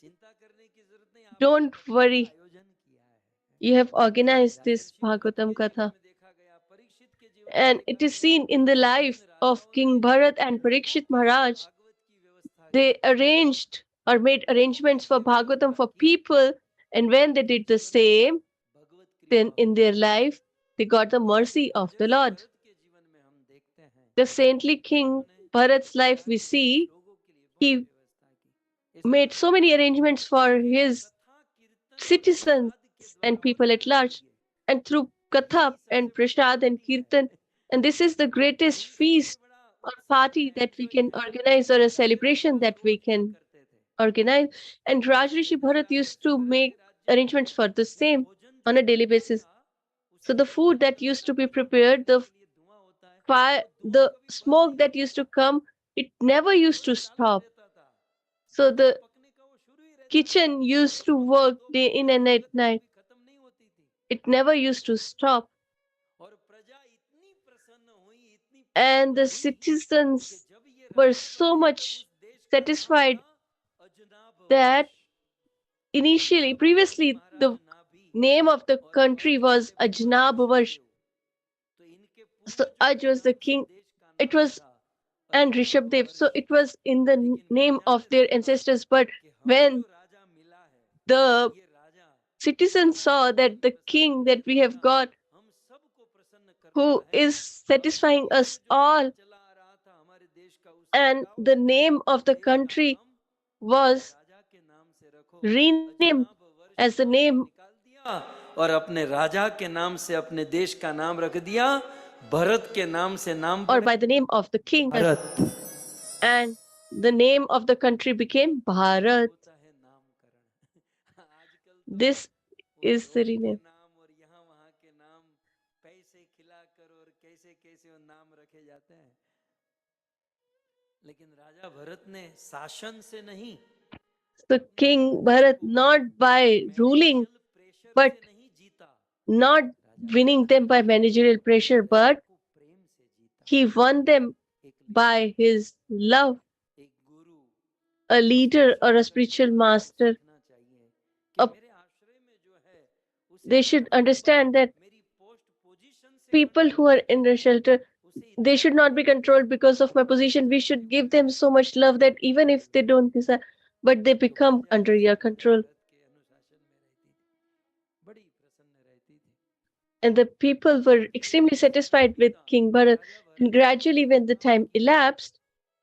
चिंता करने की जरूरत नहीं, आपने don't कथा का worry. आयोजन किया है। You have organized this Rajarshi Bharat Bhagavatam के जीवन Katha. में देखा गया, परीक्षित के जीवन में And देखा it is गया, seen in the Jin life of राजाओं ने King Bharat and लोगों Parikshit के लिए Maharaj. भागवत की व्यवस्था They की, arranged or made लोगों के arrangements for लिए Bhagavatam व्यवस्था for की, people, and when they उनके did the जीवन में same, भगवत then कृपा in हुई। their life they got the mercy of the Rajarshi Lord. Bharat के जीवन में हम देखते हैं The saintly कि King उन्होंने Bharat's life we राज्य में see, लोगों के लिए बहुत he व्यवस्था की। इस made so many arrangements for केवल his कथा कीर्तन और citizens प्रसाद के द्वारा and people होता at नहीं large, है, and through यही Katha सबसे and बड़ी Prasad and पार्टी Kirtan. है, And this is the greatest यही सबसे feast बड़ा or उत्सव party है, that we जो can यहाँ organize, or a Rajarshi celebration that Bharat we रोज क्या can करते थे, organize. And देखते Rajrishi थे Bharat used Rajarshi to Bharat के make राज्य में arrangements for the जो same भोजन on जो a daily बनता basis. था, So उसमें the धुआं food that used निकलता to था, be जो prepared, भगवत the के लिए धुआं होता है, fire, वो धुआं the कभी बंद smoke नहीं that होता used to था, come, it never वो used to तुरंत चालू ही stop. रहता था। So भोजन the पकने का वो शुरू ही रहता kitchen used to work day in and at night. It never used to stop. And the citizens were so much satisfied that previously, the name of the country was Ajnabavash. So Aj was the king. It was and Rishabdev. So it was in the name of their ancestors. But when the citizens saw that the king that we have got, who is satisfying us all, and the name of the country was renamed as the name और अपने राजा के नाम से अपने देश का नाम रख दिया, भरत के नाम से नाम or by the name of the king, Bharat, and the name of the country became Bharat. This is the rename. नाम और यहाँ वहाँ के नाम पैसे खिलाकर और कैसे कैसे वो नाम रखे जाते हैं, लेकिन राजा भरत ने शासन से नहीं, So King Bharat, not by ruling, but not winning them by managerial pressure, but he won them by his love. A leader or a spiritual master, they should understand that people who are in the shelter, they should not be controlled because of my position. We should give them so much love that even if they don't desire, but they become under your control. And the people were extremely satisfied with King Bharat. And gradually, when the time elapsed,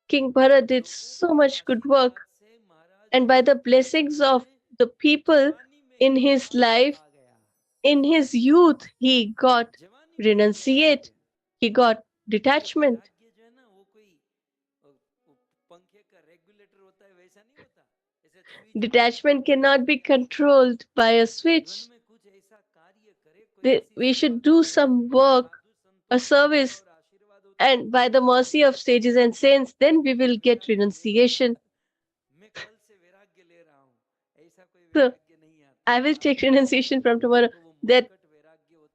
King Bharat did so much good work. And by the blessings of the people in his life, in his youth, he got renunciate, he got detachment. Detachment cannot be controlled by a switch. We should do some work, a service, and by the mercy of sages and saints, then we will get renunciation. So, I will take renunciation from tomorrow. That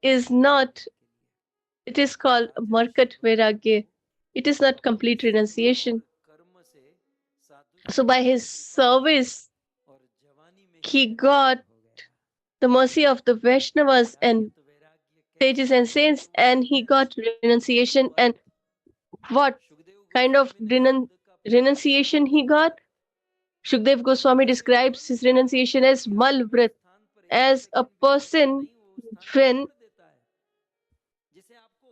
is not, it is called Markat Vairagya. It is not complete renunciation. So, by his service, he got the mercy of the Vaishnavas and sages and saints, and he got renunciation. And what kind of renunciation he got? Shukdev Goswami describes his renunciation as Malvrat, as a person when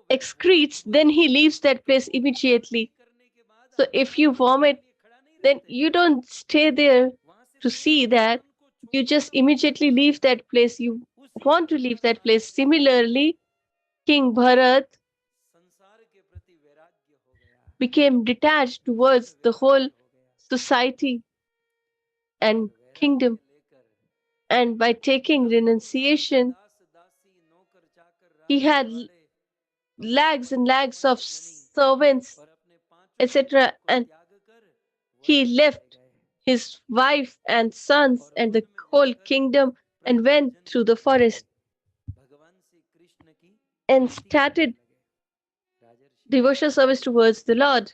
excretes, then he leaves that place immediately. So if you vomit, then you don't stay there to see that. You just immediately leave that place. You want to leave that place. Similarly, King Bharat became detached towards the whole society and kingdom. And by taking renunciation, he had lakhs and lakhs of servants, etc. And he left his wife and sons and the whole kingdom and went through the forest and started devotional service towards the Lord.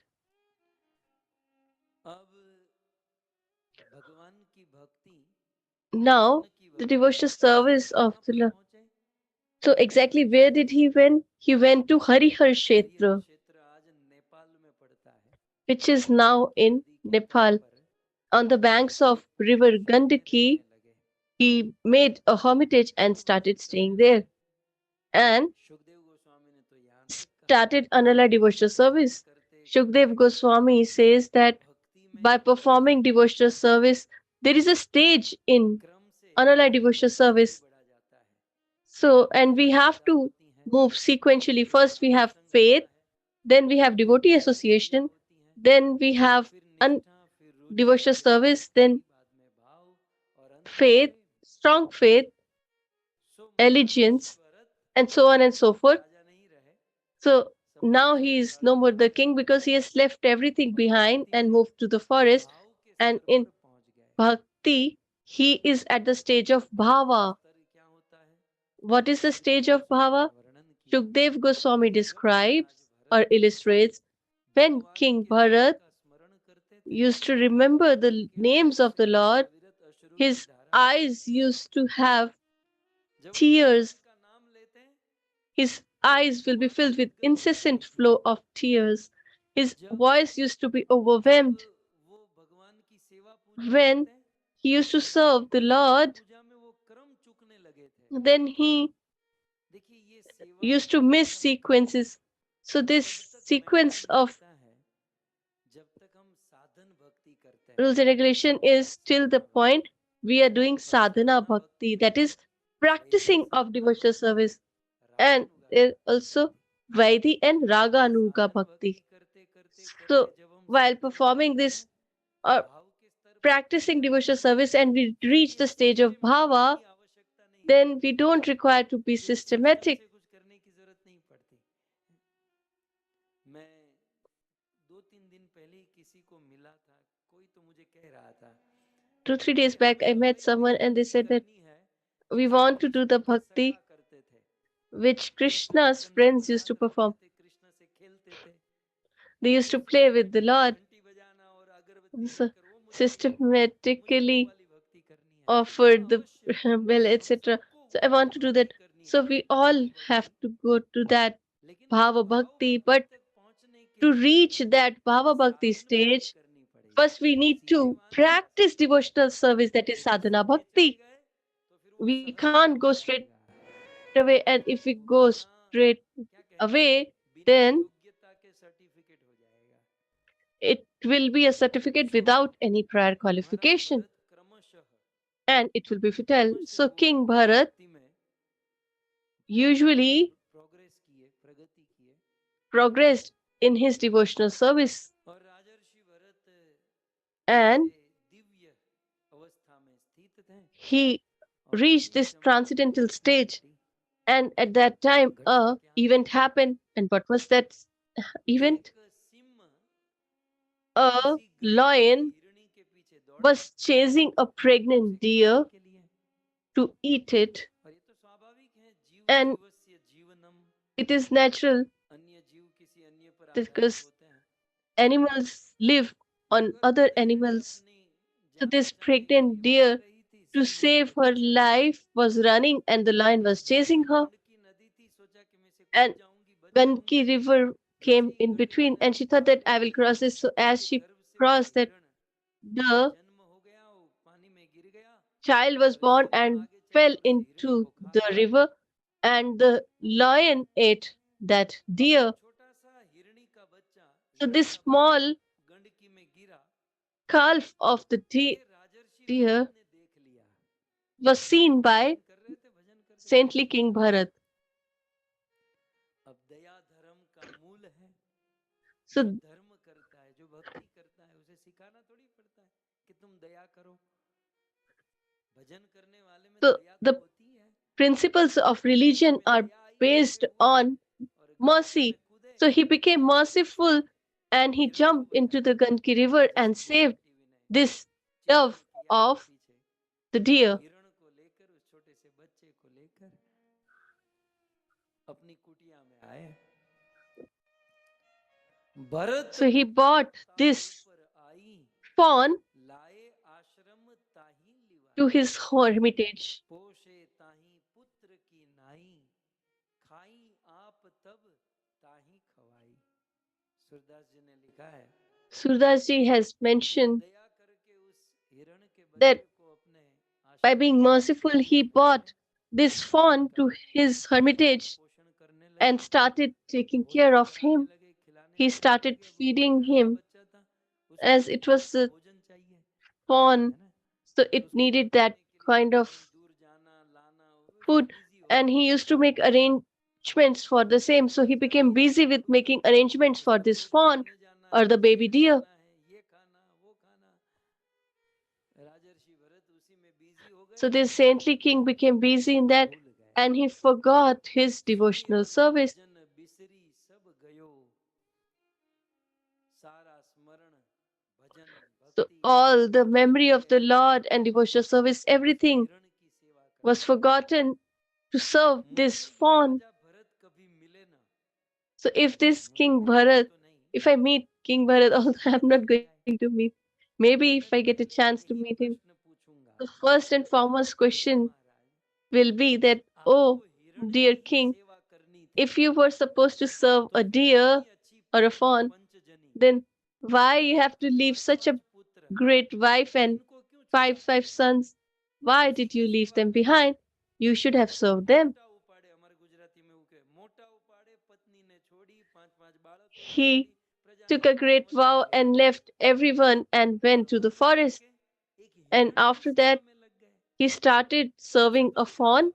Now, the devotional service of the Lord. So exactly where did he went? He went to Harihar Kshetra, which is now in Nepal. On the banks of river Gandaki, he made a hermitage and started staying there. And started Anala devotional service. Shukdev Goswami says that by performing devotional service, there is a stage in Anala devotional service. So, and we have to move sequentially. First, we have faith, then we have devotee association, then we have devotional service, then faith, strong faith, allegiance, and so on and so forth. So now he is no more the king because he has left everything behind and moved to the forest. And in bhakti, he is at the stage of bhava. What is the stage of bhava? Shukdev Goswami describes or illustrates when King Bharat used to remember the names of the Lord, his eyes used to have tears. His eyes will be filled with incessant flow of tears. His voice used to be overwhelmed. When he used to serve the Lord, then he used to miss sequences. So this sequence of rules and regulation is till the point we are doing sadhana bhakti, that is practicing of devotional service. And there also Vaidhi and Raga Anuga bhakti. So while performing this or practicing devotional service and we reach the stage of bhava, then we don't require to be systematic. मैं 2-3 दिन पहले ही किसी को मिला था, कोई तो मुझे कह रहा था 2-3 days back, I met someone and they said that we want to do the bhakti which Krishna's friends used to perform. They used to play with the Lord. So systematically offered the bell, etc. So I want to do that. So we all have to go to that bhava bhakti, but to reach that bhava bhakti stage, first we need to practice devotional service, that is sadhana bhakti. We can't go straight away, and if we go straight away, then it will be a certificate without any prior qualification and it will be futile. So King Bharat usually progressed in his devotional service and he reached this transcendental stage. And at that time, a event happened. And what was that event? A lion was chasing a pregnant deer to eat it, and it is natural because animals live on other animals. So this pregnant deer, to save her life, was running and the lion was chasing her. And Ganki river came in between and she thought that I will cross this. So as she crossed that, the child was born and fell into the river and the lion ate that deer. So this small calf of the deer was seen by saintly King Bharat. So, so the principles of religion are based on mercy. So he became merciful and he jumped into the Ganki river and saved this dove of the deer. So he bought this fawn to his hermitage. Surdas ji has mentioned that by being merciful, he bought this fawn to his hermitage and started taking care of him. He started feeding him as it was a fawn, so it needed that kind of food, and he used to make arrangements for the same. So he became busy with making arrangements for this fawn or the baby deer. So this saintly king became busy in that and he forgot his devotional service. So all the memory of the Lord and devotional service, everything was forgotten to serve this fawn. So if this King Bharat, if I meet King Bharat, although I'm not going to meet, maybe if I get a chance to meet him, the first and foremost question will be that, oh, dear King, if you were supposed to serve a deer or a fawn, then why you have to leave such a great wife and five sons? Why did you leave them behind? You should have served them. He took a great vow and left everyone and went to the forest. And after that, he started serving a fawn.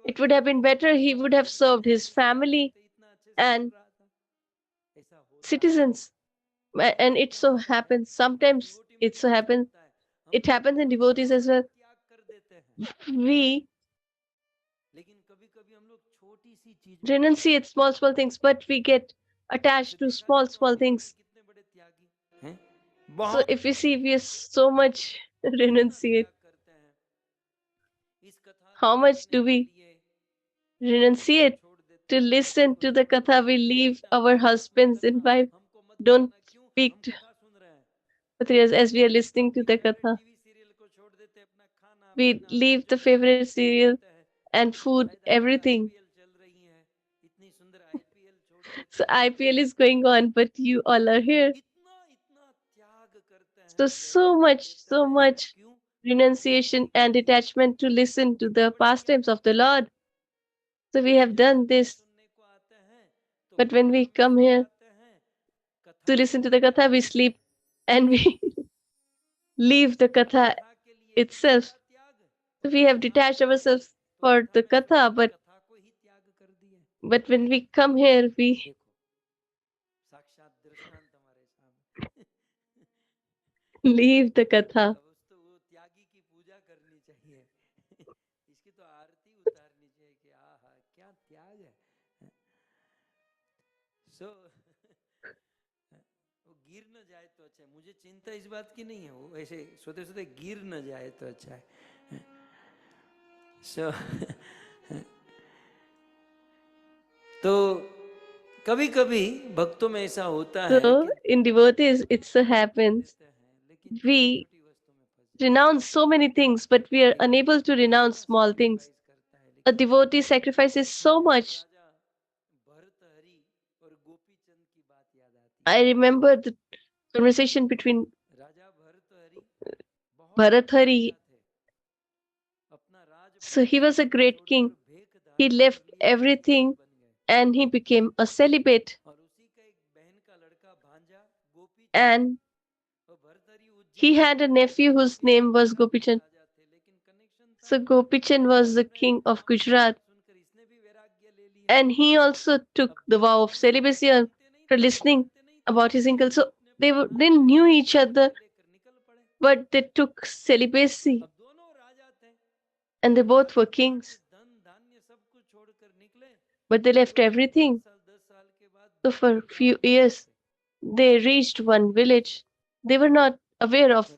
It would have been better he would have served his family and citizens. And it so happens, sometimes it happens in devotees as well. We renunciate small things, but we get attached to small things. So if we see, we are so much renunciate. How much do we renunciate to listen to the Katha? We leave our husbands and wife. Don't speak to Patriyas as we are listening to the Katha. We leave the favorite serial and food, everything. So IPL is going on, but you all are here. So so much renunciation and detachment to listen to the pastimes of the Lord. So we have done this. But when we come here to listen to the Katha, we sleep and we leave the Katha itself. So we have detached ourselves for the Katha, but when we come here, we leave the Katha. वो गिर न जाए तो अच्छा है। मुझे चिंता इस बात की नहीं है, वो ऐसे सोते सोते गिर न जाए तो अच्छा है। So तो कभी कभी भक्तों में ऐसा होता है So कि in devotees, it so happens we renounce so many things, but we are unable to renounce small things. A devotee sacrifices so much. I remember the conversation between Bharathari. So he was a great king. He left everything and he became a celibate. And he had a nephew whose name was Gopichan. So Gopichan was the king of Gujarat. And he also took the vow of celibacy after listening about his uncle. So they knew each other, but they took celibacy. And they both were kings. But they left everything. So for a few years, they reached one village. They were not aware of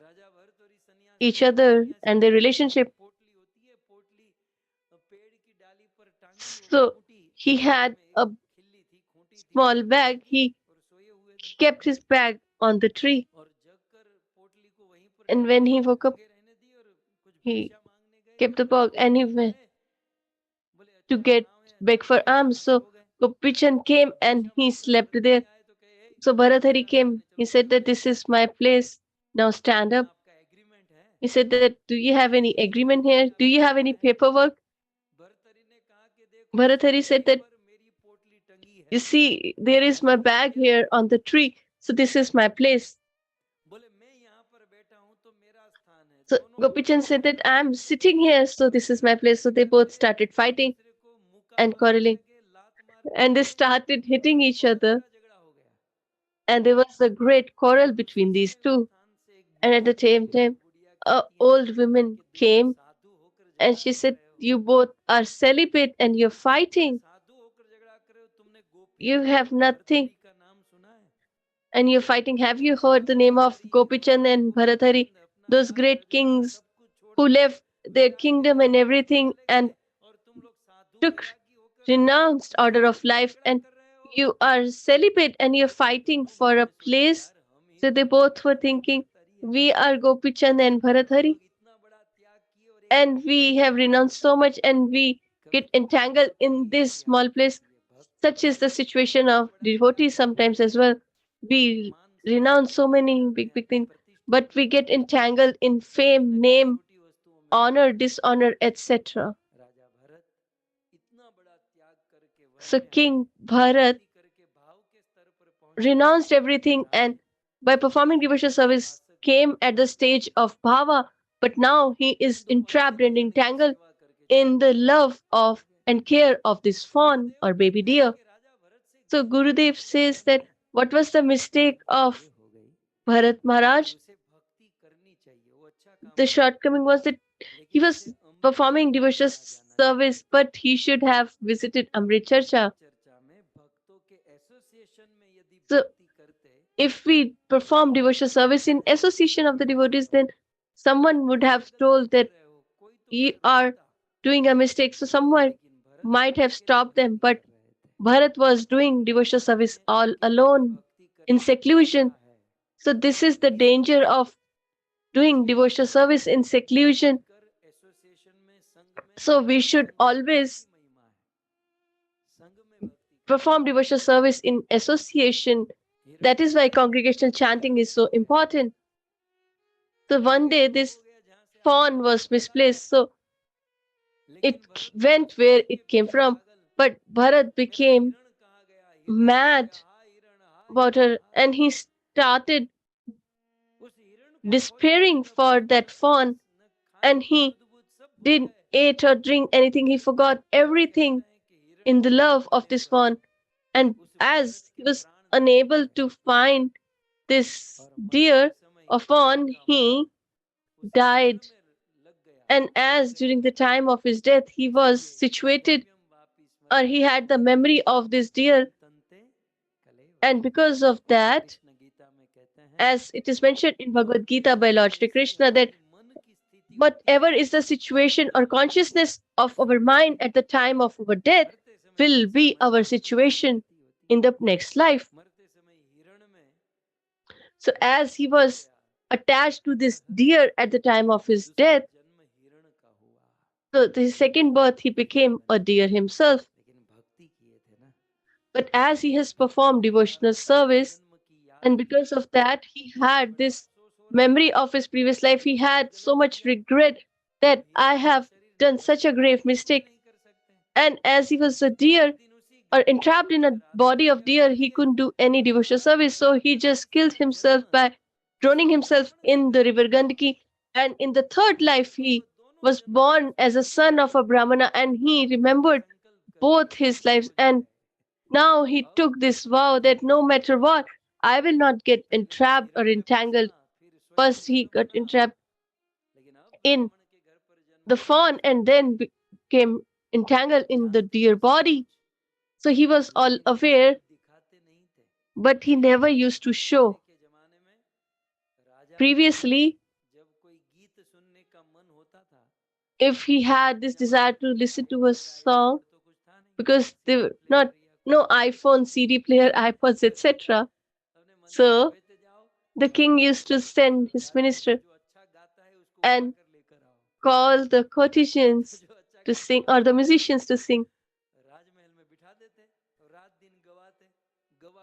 each other and their relationship. So he had a small bag. He kept his bag on the tree. And when he woke up, he kept the bag and he went to get beg for alms. So Gopichan came and he slept there. So Bharathari came. He said that this is my place. Now stand up. He said that, do you have any agreement here? Do you have any paperwork? Bharathari said that, you see, there is my bag here on the tree. So this is my place. So Gopichan said that I'm sitting here, so this is my place. So they both started fighting and quarreling. And they started hitting each other. And there was a great quarrel between these two. And at the same time, a old woman came and she said, you both are celibate and you're fighting. You have nothing. and you're fighting. Have you heard the name of Gopichand and Bharathari, those great kings who left their kingdom and everything and took renounced order of life, and you are celibate and you're fighting for a place? So they both were thinking, we are Gopichand and Bharathari, and we have renounced so much and we get entangled in this small place. Such is the situation of devotees sometimes as well. We renounce so many big things, but we get entangled in fame, name, honor, dishonor, etc. So King Bharat renounced everything and by performing devotional service came at the stage of bhava, but now he is entrapped and entangled in the love of and care of this fawn or baby deer. So Gurudev says that what was the mistake of Bharat Maharaj? The shortcoming was that he was performing devotional service, but he should have visited Amrit Charcha. So if we perform devotional service in association of the devotees, then someone would have told that you are doing a mistake. So someone might have stopped them, but Bharat was doing devotional service all alone in seclusion. So this is the danger of doing devotional service in seclusion. So we should always perform devotional service in association. That is why congregational chanting is so important. So one day this fawn was misplaced, so it went where it came from. But Bharat became mad about her and he started despairing for that fawn, and he didn't eat or drink anything. He forgot everything in the love of this fawn. And as he was unable to find this deer or fawn, he died. And as during the time of his death, he was situated or he had the memory of this deer. And because of that, as it is mentioned in Bhagavad Gita by Lord Shri Krishna, that whatever is the situation or consciousness of our mind at the time of our death will be our situation in the next life. So as he was attached to this deer at the time of his death, so the second birth he became a deer himself. But as he has performed devotional service, and because of that, he had this memory of his previous life. He had so much regret that I have done such a grave mistake. And as he was a deer or entrapped in a body of deer, he couldn't do any devotional service. So he just killed himself by drowning himself in the river Gandaki. And in the third life, he was born as a son of a Brahmana and he remembered both his lives. And now he took this vow that no matter what, I will not get entrapped or entangled. First, he got entrapped in the fawn and then became entangled in the deer body. So he was all aware, but he never used to show. Previously, if he had this desire to listen to a song, because there were not no iPhone, CD player, iPods, etc. So the king used to send his minister and call the courtesans to sing or the musicians to sing.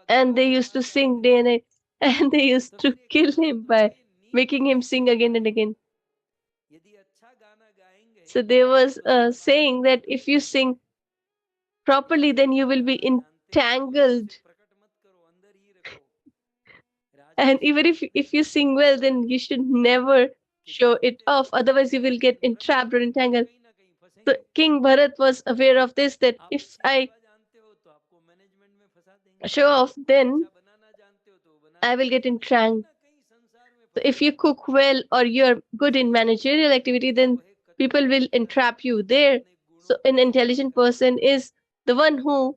And they used to sing day and night, and they used to kill him by making him sing again and again. So there was a saying that if you sing properly, then you will be entangled. And even if you sing well, then you should never show it off. Otherwise, you will get entrapped or entangled. So King Bharat was aware of this, that if I show off, then I will get entrapped. So if you cook well or you're good in managerial activity, then people will entrap you there. So an intelligent person is the one who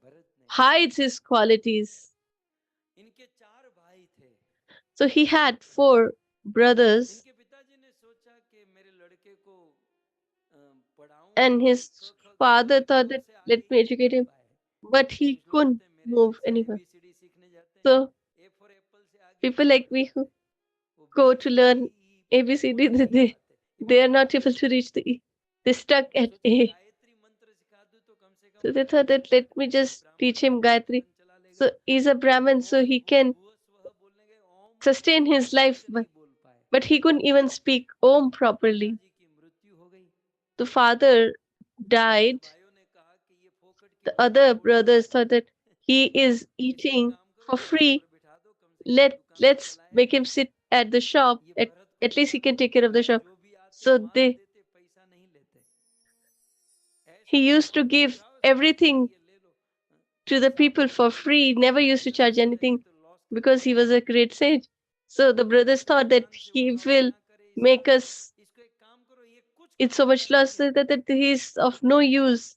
hides his qualities. So he had 4 brothers, इनके पिताजी ने सोचा कि मेरे लड़के को पढ़ाऊं and तो his क ख ग father घ thought तो that से let आगे me ही educate बढ़ him, पाए, but he इसको couldn't लगता है मेरे move जैसा anywhere. ABCD सीखने जाते हैं, So A फॉर एप्पल से आगे ही people नहीं like me बढ़ who पाते, वो go B to C learn D E ABCD, बोल ही नहीं पाते, ये they are बचपन not से able to reach the E. They stuck at सोचा A. गायत्री मंत्र सिखा दूं तो कम से कम So they पढ़ thought that लेगा, let me ये just ब्राह्मण teach है him अपना Gayatri. जीवन चला लेगा, So he's a Brahmin, तो so ओम he भूर can भुवः स्वः बोलने गए, ओम sustain एक his शब्द life, नहीं बोल पाए, but he couldn't even speak Om properly. पिताजी की मृत्यु हो गई। The father बड़े died. भाइयों ने कहा कि ये फोकट की The बातें other छोड़ दो, brothers thought that he is इसको एक eating काम करो for दुकान free. पर बिठा दो, कम से कम ये दुकान तो Let's make चलाएगा, him sit at the shop. ये At, भरत को at least he बताते can take care of the shop. जो भी आते So माल देते पैसा नहीं लेते, he ऐसे used to आओ give जाओ सामान everything चाहिए ले लो, to the people साबुन for ले लो, free, never used to business charge बढ़ anything जाएगा तो लॉस कर because he was a great sage. So the brothers thought that दुकान से he उठाओ will ना करे इसका, make us इसको एक काम करो ये कुछ it's काम so नहीं much loss करेंगे, that he is of no use.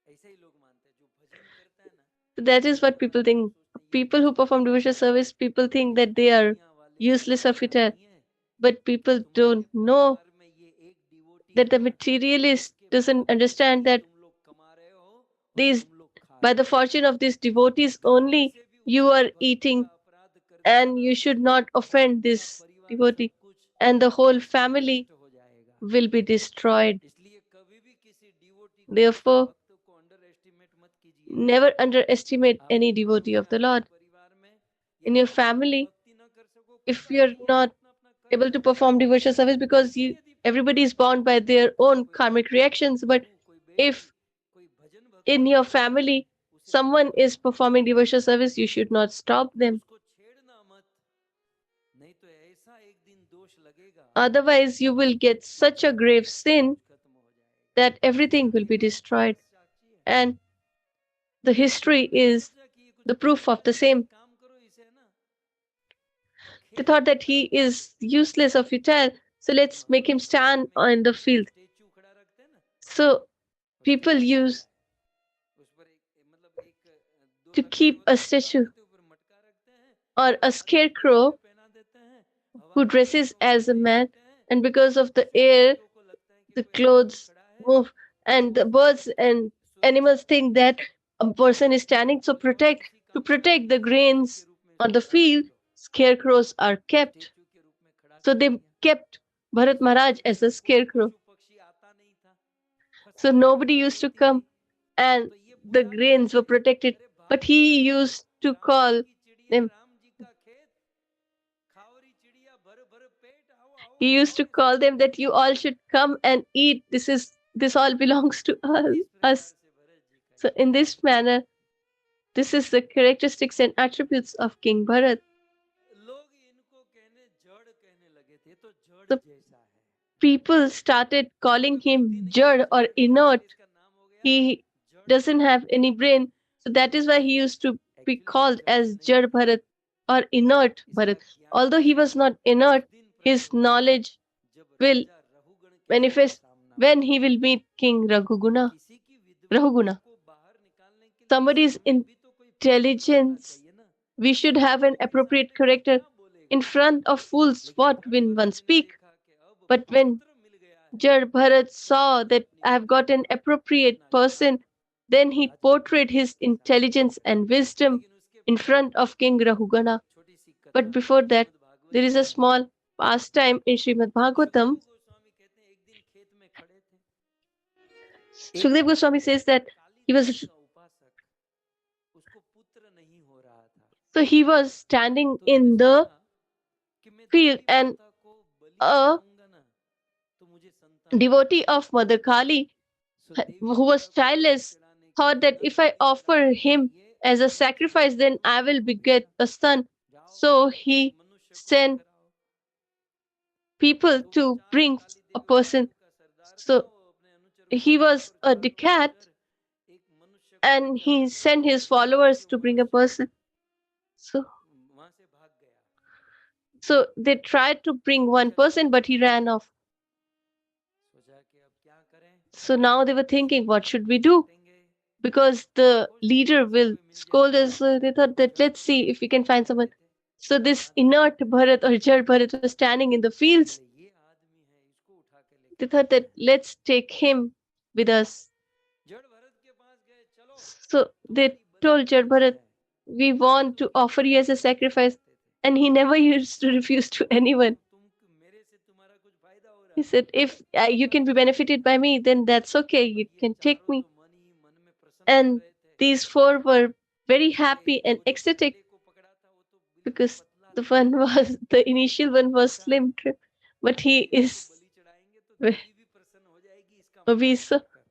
ऐसे ही लोग मानते हैं, जो भजन करता है ना That is bhajan what people वाले लोग think. सोचते हैं ये People कुछ who काम perform नहीं devotional करेगा, service, people think that they are दुनिया वाले useless इतना or बड़ा futile. नहीं है, But people तुम्हारे don't know परिवार में ये एक डिवोटी that the था, materialist उसके doesn't पैसे understand ही that तुम लोग कमा रहे हो और these तुम लोग खा by रहे the हो, fortune of these devotees गलती only से भी you उसने are भक्ति का eating, अपराध कर दिया and ना, you should not और offend पूरा this परिवार सब devotee, कुछ and the whole नष्ट ही family नष्ट हो जाएगा। will be destroyed. इसलिए कभी भी किसी डिवोटी को, किसी Therefore, भक्त को अंडर एस्टिमेट मत कीजिए। never underestimate any आपके घर devotee में, of the आपके Lord. परिवार में In यदि your आप लोग family, भक्ति न कर सको कोई if बात you're नहीं है, not अपना अपना कर्म able to करते perform रहो, devotional service because लेकिन you यदि everybody परिवार is में bound by their own कोई karmic आपका reactions, but बहू, कोई बेटी, if कोई भजन भक्त in कर your रहा है, family उसे someone रोकना is मत, performing devotional service, you should not stop them. उसको छेड़ना मत, नहीं तो ऐसा एक दिन दोष लगेगा, Otherwise, you will get such a grave sin कुछ खत्म हो जाएगा। that everything will be इतिहास destroyed. साक्षी है। And the तो history उन्होंने is सोचा कि ये कुछ the proof of बेकार the है, same. एक काम करो इसे है ना They खेत thought में that खड़ा he कर is दो, useless or futile, so let's make him मंदिर stand में in the field. स्टेचू खड़ा रखते हैं ना, So people स्टेचू क्या use होता है, उस पर एक मतलब एक दो to लकड़ी keep होता a है, statue तार के ऊपर मटका रखते हैं, or a हाथ में कड़ाके scarecrow पहना देते हैं, हवा who में dresses पंखों में as a ऐसे ही man, रखते हैं, and because of the जिससे air, पक्षियों को लगता है कि the कोई आदमी clothes खड़ा है, move, तो and वो the birds and सुरक्षित animals think that a person is standing. So तो आप उसी to काम करो, protect the स्टेचू के grains रूप में on इसको the खड़ा कर field, दो, scarecrows are kept. स्टेचू के रूप में खड़ा So कर they दिया, kept Bharat Maharaj as a कोई scarecrow. पशु पक्षी आता नहीं था, So फसल nobody सुरक्षित used to होती थी, come and तो ये the बुला लेते grains were थे, protected. अरे But भाग he खड़े हो, used to Ram ji call की चिड़िया, them, राम जी का खेत, खावरी चिड़िया भर भर पेट, आओ आओ he used खाओ to इसको, call them that you all should come and eat. This all belongs to इस प्रकार us. से भरत जी का So in this manner, this is the characteristics and attributes of King Bharat. लोग इनको कहने जड़ कहने लगे थे, तो जड़ So जैसा है, people started calling कोई बुद्धि him नहीं है Jad उसके or अंदर, inert. इसलिए इसका नाम हो गया He जड़ doesn't Bharat. have any brain. So that is why he used to be actually वो called जड़ as नहीं Jad था, Bharat or inert इसका Bharat. ज्ञान Although he was not उस inert, दिन his प्रकट होगा knowledge जब will राजा रघुगण के manifest सामना when होगा। he will meet King Raghuguna. किसी की विद्वत्ता Rahuguna. को बाहर निकालने के लिए Somebody's सामने भी तो कोई पंडित होना intelligence, चाहिए ना, we should have an मूर्खों के appropriate सामने कोई character. क्या In बोलेगा, front of fools, लेकिन what जड़ will one भरत जी ने speak? देखा कि अब But when पात्र मिल गया है, Jar Bharat इसलिए saw उसने that अपनी I have got an बुद्धिमत्ता appropriate अपना person, ज्ञान then he Raja portrayed Raghugan his के सामने intelligence रखा। and wisdom लेकिन उसके in पहले front of King Rahugana. एक छोटी सी But कथा before that, Shrimad Bhagavat there is ji a में है। small pastime in Srimad Bhagavatam. Sukhdev Goswami कहते हैं एक दिन खेत में खड़े थे, एक Sukdev Goswami says that Kali he Devi was का उपासक, उसको पुत्र नहीं हो रहा था, so he was standing तो उसने in the सोचा कि मैं field, देवी and माता को बलि a चढ़ाऊंगा ना तो मुझे संतान devotee होगा। of Mother Kali so Devi who was माता को बलि childless चढ़ाने के thought लिए that if I नरबलि offer चढ़ाने के him लिए as a उसने sacrifice, चारों then I will मनुष्यों को beget भेजा, a son. जाओ So एक he मनुष्य को sent लेकर आओ, people तो वो to चारों bring Kali a Devi person. बाजू का सरदार था, So वो अपने अनुचरों को he भेजा was और a चारों decad, मिलकर एक मनुष्य को and लेकर आ he गए, sent his लेकिन followers जो to bring a मनुष्य person. So, वहां से भाग गया। so they tried to bring one person, but he ran off. सोचा कि अब क्या करें, So now they were thinking, what should we do? डांटेंगे, Because the खोजते हैं leader किसी will कोई मिल scold जाए, us. So they thought that let's see if we can find someone. So this inert Bharat or Jad Bharat was standing in the fields. ये आदमी है, इसको उठा के लेके They thought that let's take him with us. जड़ भरत के पास गए, चलो So they told Jad Bharat, we want to offer you as a sacrifice. And he never used to refuse to anyone. तुम मेरे से तुम्हारा कुछ फायदा हो रहा He है, said, if you can be benefited by me, then that's okay. You ये can take चारों me. तो मन ही मन में प्रसन्न हो And रहे थे। these four were very happy and वो जो ecstatic पहले को पकड़ा था वो तो बिल्कुल because पतला the था, one was, the initial one was slim trim, but he इसको is बलि चढ़ाएंगे तो देवी भी प्रसन्न हो जाएगी, इसका मन obese. So देखकर।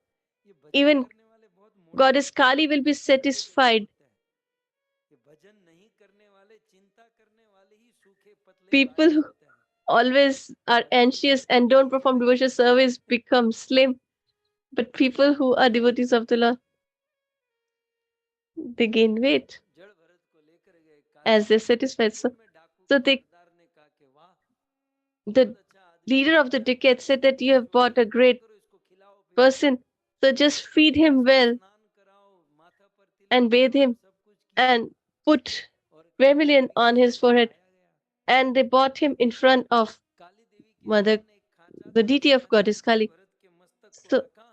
ये भजन even करने वाले बहुत मोटे Goddess होते हैं, Kali will be लंबे जैसे satisfied. होते हैं। ये भजन नहीं करने वाले, चिंता करने वाले ही सूखे पतले People बारिश who होते हैं। always are anxious and don't perform devotional service become slim. But people who are devotees of the Lord, they gain weight जड़ भरत को लेकर गए, काली as they're satisfied. में डाकू So के they, सरदार ने कहा कि वाह, the बहुत अच्छा आदमी leader of the है, decade said that you have bought a great करो, इसको खिलाओ पिलाओ, person. So just feed him well स्नान कराओ, माथा पर तिलक and bathe लगाओ, him सब कुछ किया। and put और vermilion Kali on Devi his को forehead. लाया गया। And they brought him in front of काली देवी के Mother, सामने एक खांचा the था, deity of उसमें Goddess जड़ Kali. भरत के मस्तक को So रखा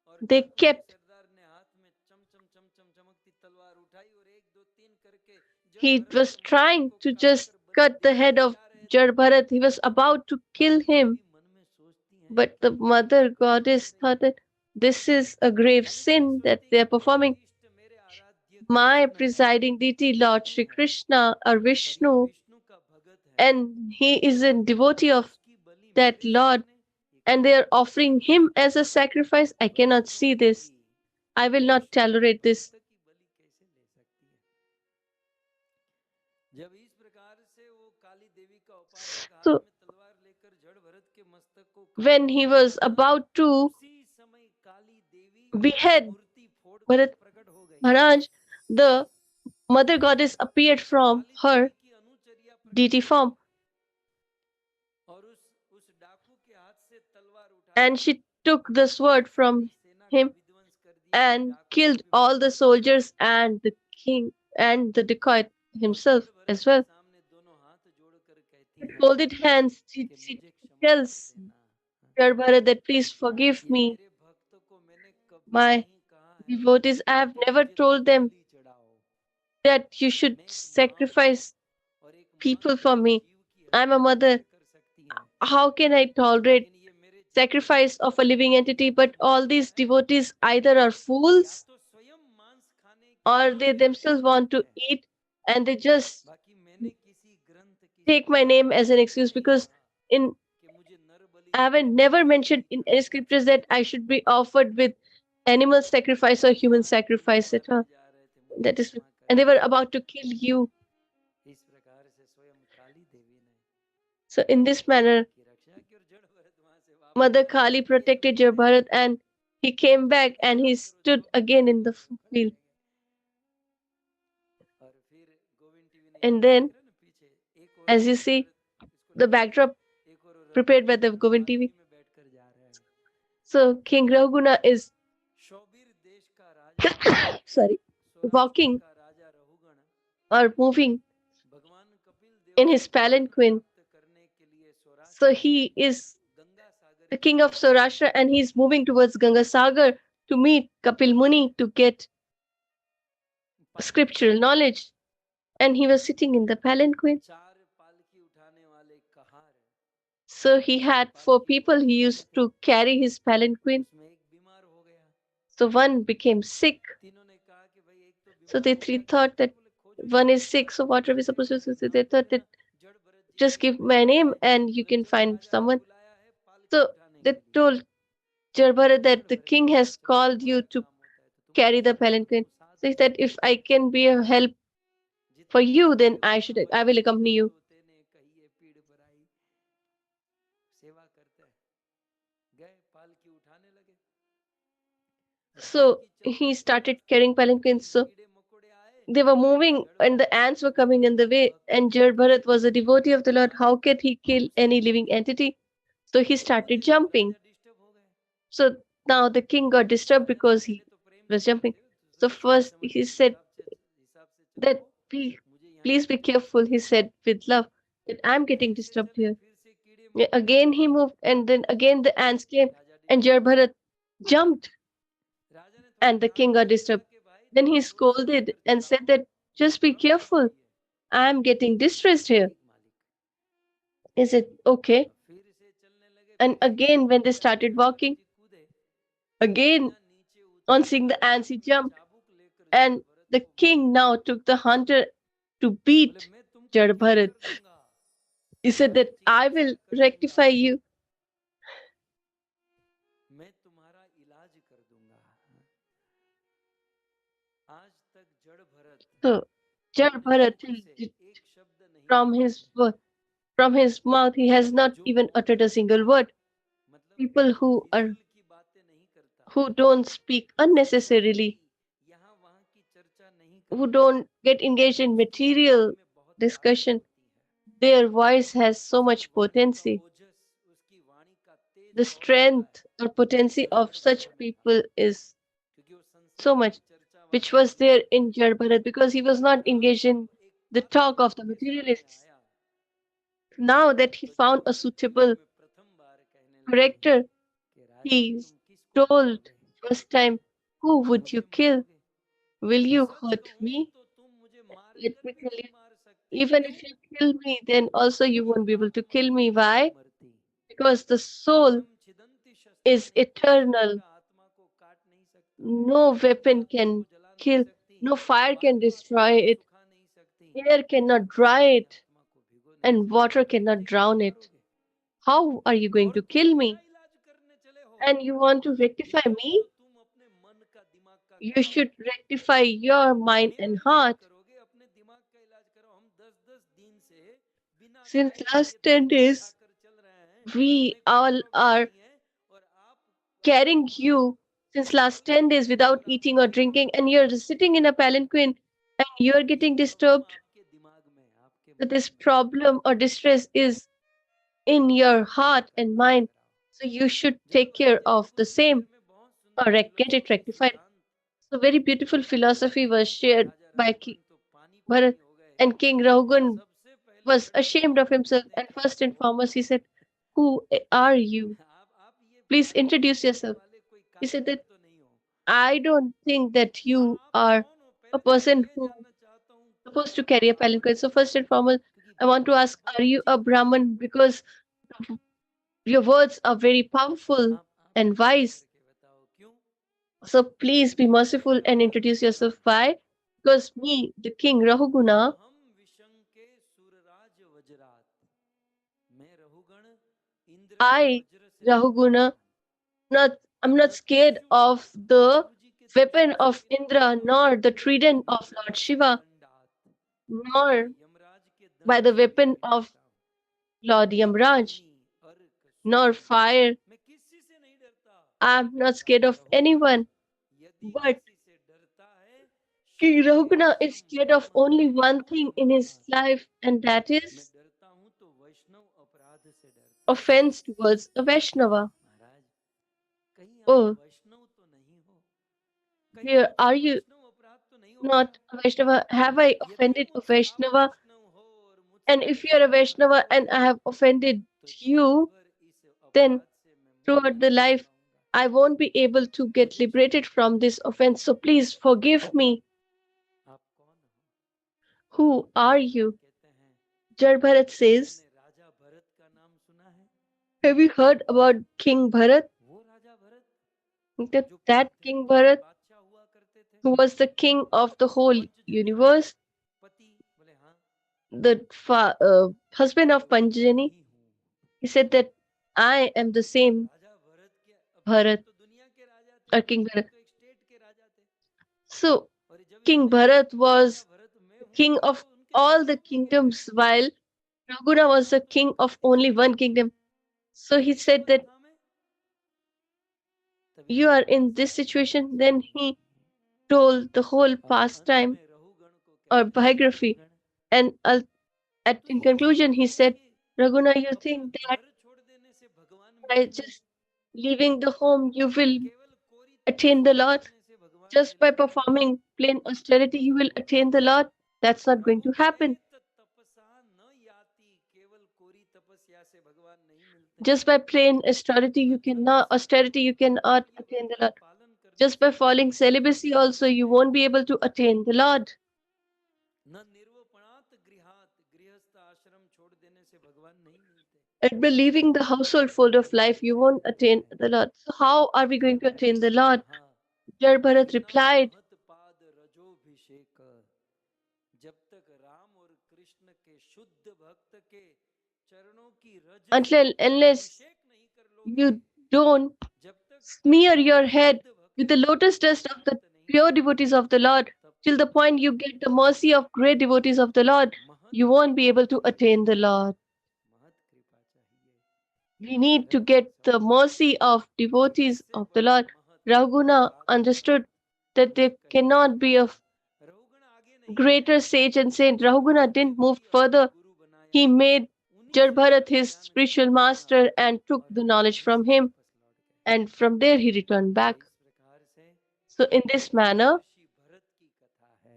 और they डाकू के kept, सरदार ने हाथ में चम चम चम चम चमकती तलवार उठाई और 1 2 3 करके जड़ he भरत was के मस्तक trying को to काट just कर बलि cut the देने head को of जा रहे थे। Jad Bharat. He was about to kill Kali him. देवी मन में सोचती हैं, But the mother goddess thought that this is a grave sin that they are performing. इष्ट मेरे आराध्य My कृष्ण है, presiding deity, Lord Shri Krishna or और ये Vishnu, विष्णु का भगत है, and he is a devotee of उसकी बलि that मेरे Lord, सामने ये and they are offering him as a sacrifice. I cannot see this. I will not tolerate this. भक्त की बलि कैसे ले सकती है? जब इस प्रकार से वो काली देवी का उपासक हाथ So में तलवार लेकर जड़ भरत के मस्तक को when काटने he जा was रहा था, about to उसी समय काली देवी behead मूर्ति फोड़कर Bharat प्रकट हो गई। Maharaj, the mother goddess appeared from Kali her देवी की अनुचर्या प्रकट deity हो form, गई और उस डाकू के हाथ से तलवार उठा and Lee, she took the sword from सेना का him विध्वंस कर दिया, and डाकुओं killed पे all the विजय पा soldiers and the king and the decoy और himself जड़ भरत as के well. सामने दोनों हाथ जोड़कर कहती With हैं folded hands, कि she मुझे क्षमा कर tells देना, Jad Bharat that please forgive ये me, मेरे भक्त को मैंने कभी my नहीं कहा है devotees. I have कि never मुझे told तुम them बलि चढ़ाओ। that you should मैं एक माँ हूँ sacrifice और एक माँ people for किसी me. जीव की I'm a हत्या mother. कैसे कर सकती है? How can I tolerate लेकिन ये मेरे चरणों sacrifice में of a living entity? But all these devotees either are या fools तो स्वयं मांस खाने के or लिए they themselves want to है, eat and they just बाकी मैंने किसी ग्रंथ किसी take my name as an शास्त्र में excuse, नहीं because कहा in कि मुझे नर बलि I haven't चढ़ाने never की mentioned अनुमति in any Prabhu. scriptures that I should be offered with animal sacrifice or human आज तुझे sacrifice at all. मारने जा रहे थे, मुझे That is, क्षमा कर and they were they. about to kill you. इस प्रकार से स्वयं काली देवी ने So in this manner, की रक्षा की और जड़ भरत वहां से वापस Mother आया Kali और खेत में protected चले Jabharat, गए। and he came back खेत में and he काम करो, stood जो again करो in the खड़े field. रह गए। और फिर गोविंद टीवी ने And यहाँ पे then, देख रहे हैं ना पीछे एक और as you जड़ see, भरत इसको the लगा लो, backdrop एक और Raghu prepared by the Govind पालकी TV. में बैठकर जा रहा है। So King Rahuguna is शौबीर देश का राजा sorry, सौराष्ट्र walking का राजा रहुगण or moving भगवान कपिल देव in से his ज्ञान palanquin. प्राप्त करने के लिए So Saurashtra he is Ganga Sagar the की king of ore Saurashtra and he's moving towards Ganga Sagar to meet Kapil Muni to get scriptural knowledge. And he was sitting in the palanquin. चार पालकी उठाने वाले कहार, So he had 4 people he used to carry his palanquin. उसमें एक बीमार हो गया। So one became sick. तीनों ने कहा कि भाई एक तो So बीमार they हो three गया, thought that बोले खोजो one is जिसको sick. So मारना है what are we उसको supposed ले to do? आओ। So नाम they तो thought that लेना जड़ भरत जी just के give यहाँ my भेज name दीजिए। and you बोले can चलो find राजा ने someone. बुलाया है पालकी So उठाने they के लिए। told Jarbharat जड़ that the भरत king ने कहा has चलो called you तुम्हारा to काम होता है तो तुम carry the कैसे करो, palanquin. तुमको साथ So he में said, भेज if देता I हूँ। can be a help for जितने you, then सारे I गुना will वही accompany you. तोते ने कहिए पीड़ पर आई, सेवा करते हैं। गए पालकी उठाने लगे। So he started carrying palanquins. So कीड़े मकोड़े आए, they were moving जड़ and the Bharat ants were coming in the way. And Jarbharat was a devotee of the Lord. How could he kill any living entity? So he started jumping. Raja disturb हो गए। So now the king got disturbed राजा ने because पहले he तो प्रेम से was कहा jumping. देव So सोच first समझ he के said हिसाब से चलो, that he मुझे Please be careful, he said with love, that I'm getting disturbed here. Again he moved, and then again the ants came, and Jarbharat jumped, and the king got disturbed. Then he scolded and said that just be careful, I'm getting distressed here. He said, okay. And again, when they started walking, again on seeing the ants, he jumped, and the king now took the hunter to beat Jarbharat. He said that I will rectify you. मैं तुम्हारा इलाज कर दूंगा. आज तक जड़ Bharat So Jarbharat, एक शब्द नहीं from his mouth, he has not even uttered a single word. मतलब People who फिजूल की बातें नहीं करता, who don't speak unnecessarily, यहाँ वहाँ की चर्चा नहीं who करता, don't get engaged in material में बहुत discussion, ताकत होती है. their voice has so much वाणी का potency. ओजस, उसकी वाणी का तेज The बहुत होता है, strength or potency of such people is क्योंकि वो so संसार much, की चर्चा which वाला was नहीं there है. in Jarbharat, because he was not आज engaged in जब एक the पात्र talk of the उसके सामने materialists. आया, Now that he तो found a जड़ भरत suitable जीवन में प्रथम बार कहने लगे character, कि राजन he तुम किसको told मारोगे, first time, who would you मुझे kill? मारोगे. Will you सच hurt कहूं me? तो तुम मुझे मार Let कर me भी tell नहीं you, मार सकते. even क्यों? if you kill me, then also you क्योंकि won't be able to आत्मा kill me. कभी नहीं Why? मरती. Because the soul इदम छिदन्ति is शस्त्राणि, कोई eternal. शस्त्र आत्मा को काट नहीं सकता, No कोई अग्नि weapon आत्मा को can जला नहीं kill, सकती, no fire can वायु आत्मा destroy को it, सुखा नहीं सकती, air cannot dry पानी it, आत्मा को भिगो नहीं and सकता. water तो cannot मुझे क्यों drown it. मारोगे? How are you going और to तुम kill मेरा me? इलाज करने चले हो. And you want to rectify इलाज me? तो तुम अपने मन का दिमाग का You कराओ. should rectify your mind मेरा and क्यों इलाज heart. करोगे? अपने दिमाग का इलाज करो. हम 10-10 दिन से बिना Since खाए last पिए 10 तंबू days, उठाकर चल रहे हैं, we हमें कोई all प्रॉब्लम are नहीं है, और आप carrying you since last 10 days without eating or drinking, and you're sitting in a palanquin and you're ये getting प्रॉब्लम disturbed. आपके दिमाग में है, आपके So मन this में. problem or distress is in your heart and mind. So you should take care of the same or get it rectified. So very beautiful philosophy was shared by King Bharat, and King Rahugan was ashamed of himself, and first and foremost he said, who are you? Please introduce yourself. He said that I don't think that you are a person who supposed to carry a palanquin. So first and foremost, I want to ask, are you a Brahman? Because your words are very powerful and wise. So please be merciful and introduce yourself. Why? Because me, the king Rahuguna, I, Rahuguna, I'm not scared of the weapon of Indra, nor the trident of Lord Shiva, nor by the weapon of Lord Yamraj, nor fire. I'm not scared of anyone. But King Rahuguna is scared of only one thing in his life, and that is offense towards a Vaishnava. Oh, here, are you not a Vaishnava? Have I offended a Vaishnava? And if you are a Vaishnava and I have offended you, then throughout the life, I won't be able to get liberated from this offense. So please forgive me. Who are you? Jarbharat says, have you heard about King Bharat? That King Bharat, who was the king of the whole universe, the husband of Panjani, he said that I am the same Bharat, or King Bharat. So King Bharat was king of all the kingdoms, while Raguna was the king of only one kingdom. So he said that you are in this situation. Then he told the whole pastime or biography, and in conclusion, he said, Raguna, you think that by just leaving the home, you will attain the Lord? Just by performing plain austerity, you will attain the Lord? That's not going to happen. Just by plain austerity, you cannot attain the Lord. Just by following celibacy, also, you won't be able to attain the Lord. And by leaving the household fold of life, you won't attain the Lord. So, how are we going to attain the Lord? Jai Bharat replied, unless you don't smear your head with the lotus dust of the pure devotees of the Lord, till the point you get the mercy of great devotees of the Lord, you won't be able to attain the Lord. We need to get the mercy of devotees of the Lord. Raghuna understood that there cannot be a greater sage and saint. Raghuna didn't move further. He made Jarbharat his spiritual master and took the knowledge from him, and from there he returned back. So, in this manner,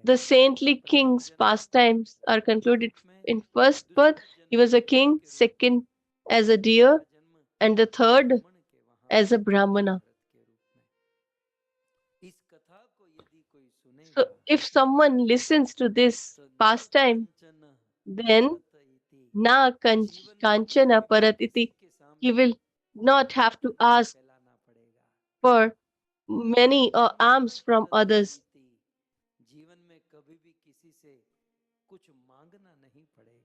the saintly king's pastimes are concluded. In first birth, he was a king, second, as a deer, and the third, as a brahmana. So, if someone listens to this pastime, then na kanchana paratiti, he will not have to ask for many alms from others.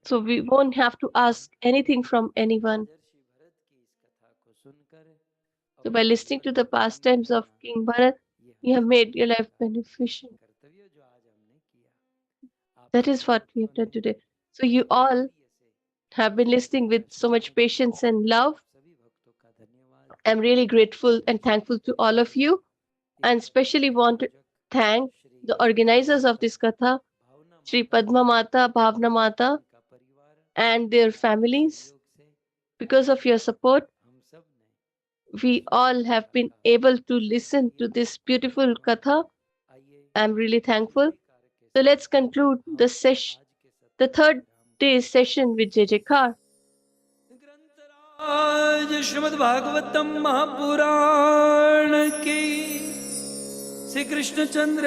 So we won't have to ask anything from anyone. So by listening to the pastimes of King Bharat, you have made your life beneficial. That is what we have done today. So you all have been listening with so much patience and love. I'm really grateful and thankful to all of you, and especially want to thank the organizers of this Katha, Shri Padma Mata, Bhavna Mata, and their families. Because of your support, we all have been able to listen to this beautiful Katha. I'm really thankful. So let's conclude the third day's session with JJ Kar. आज श्रीमद् भागवतम महापुराण की श्री कृष्ण चंद्र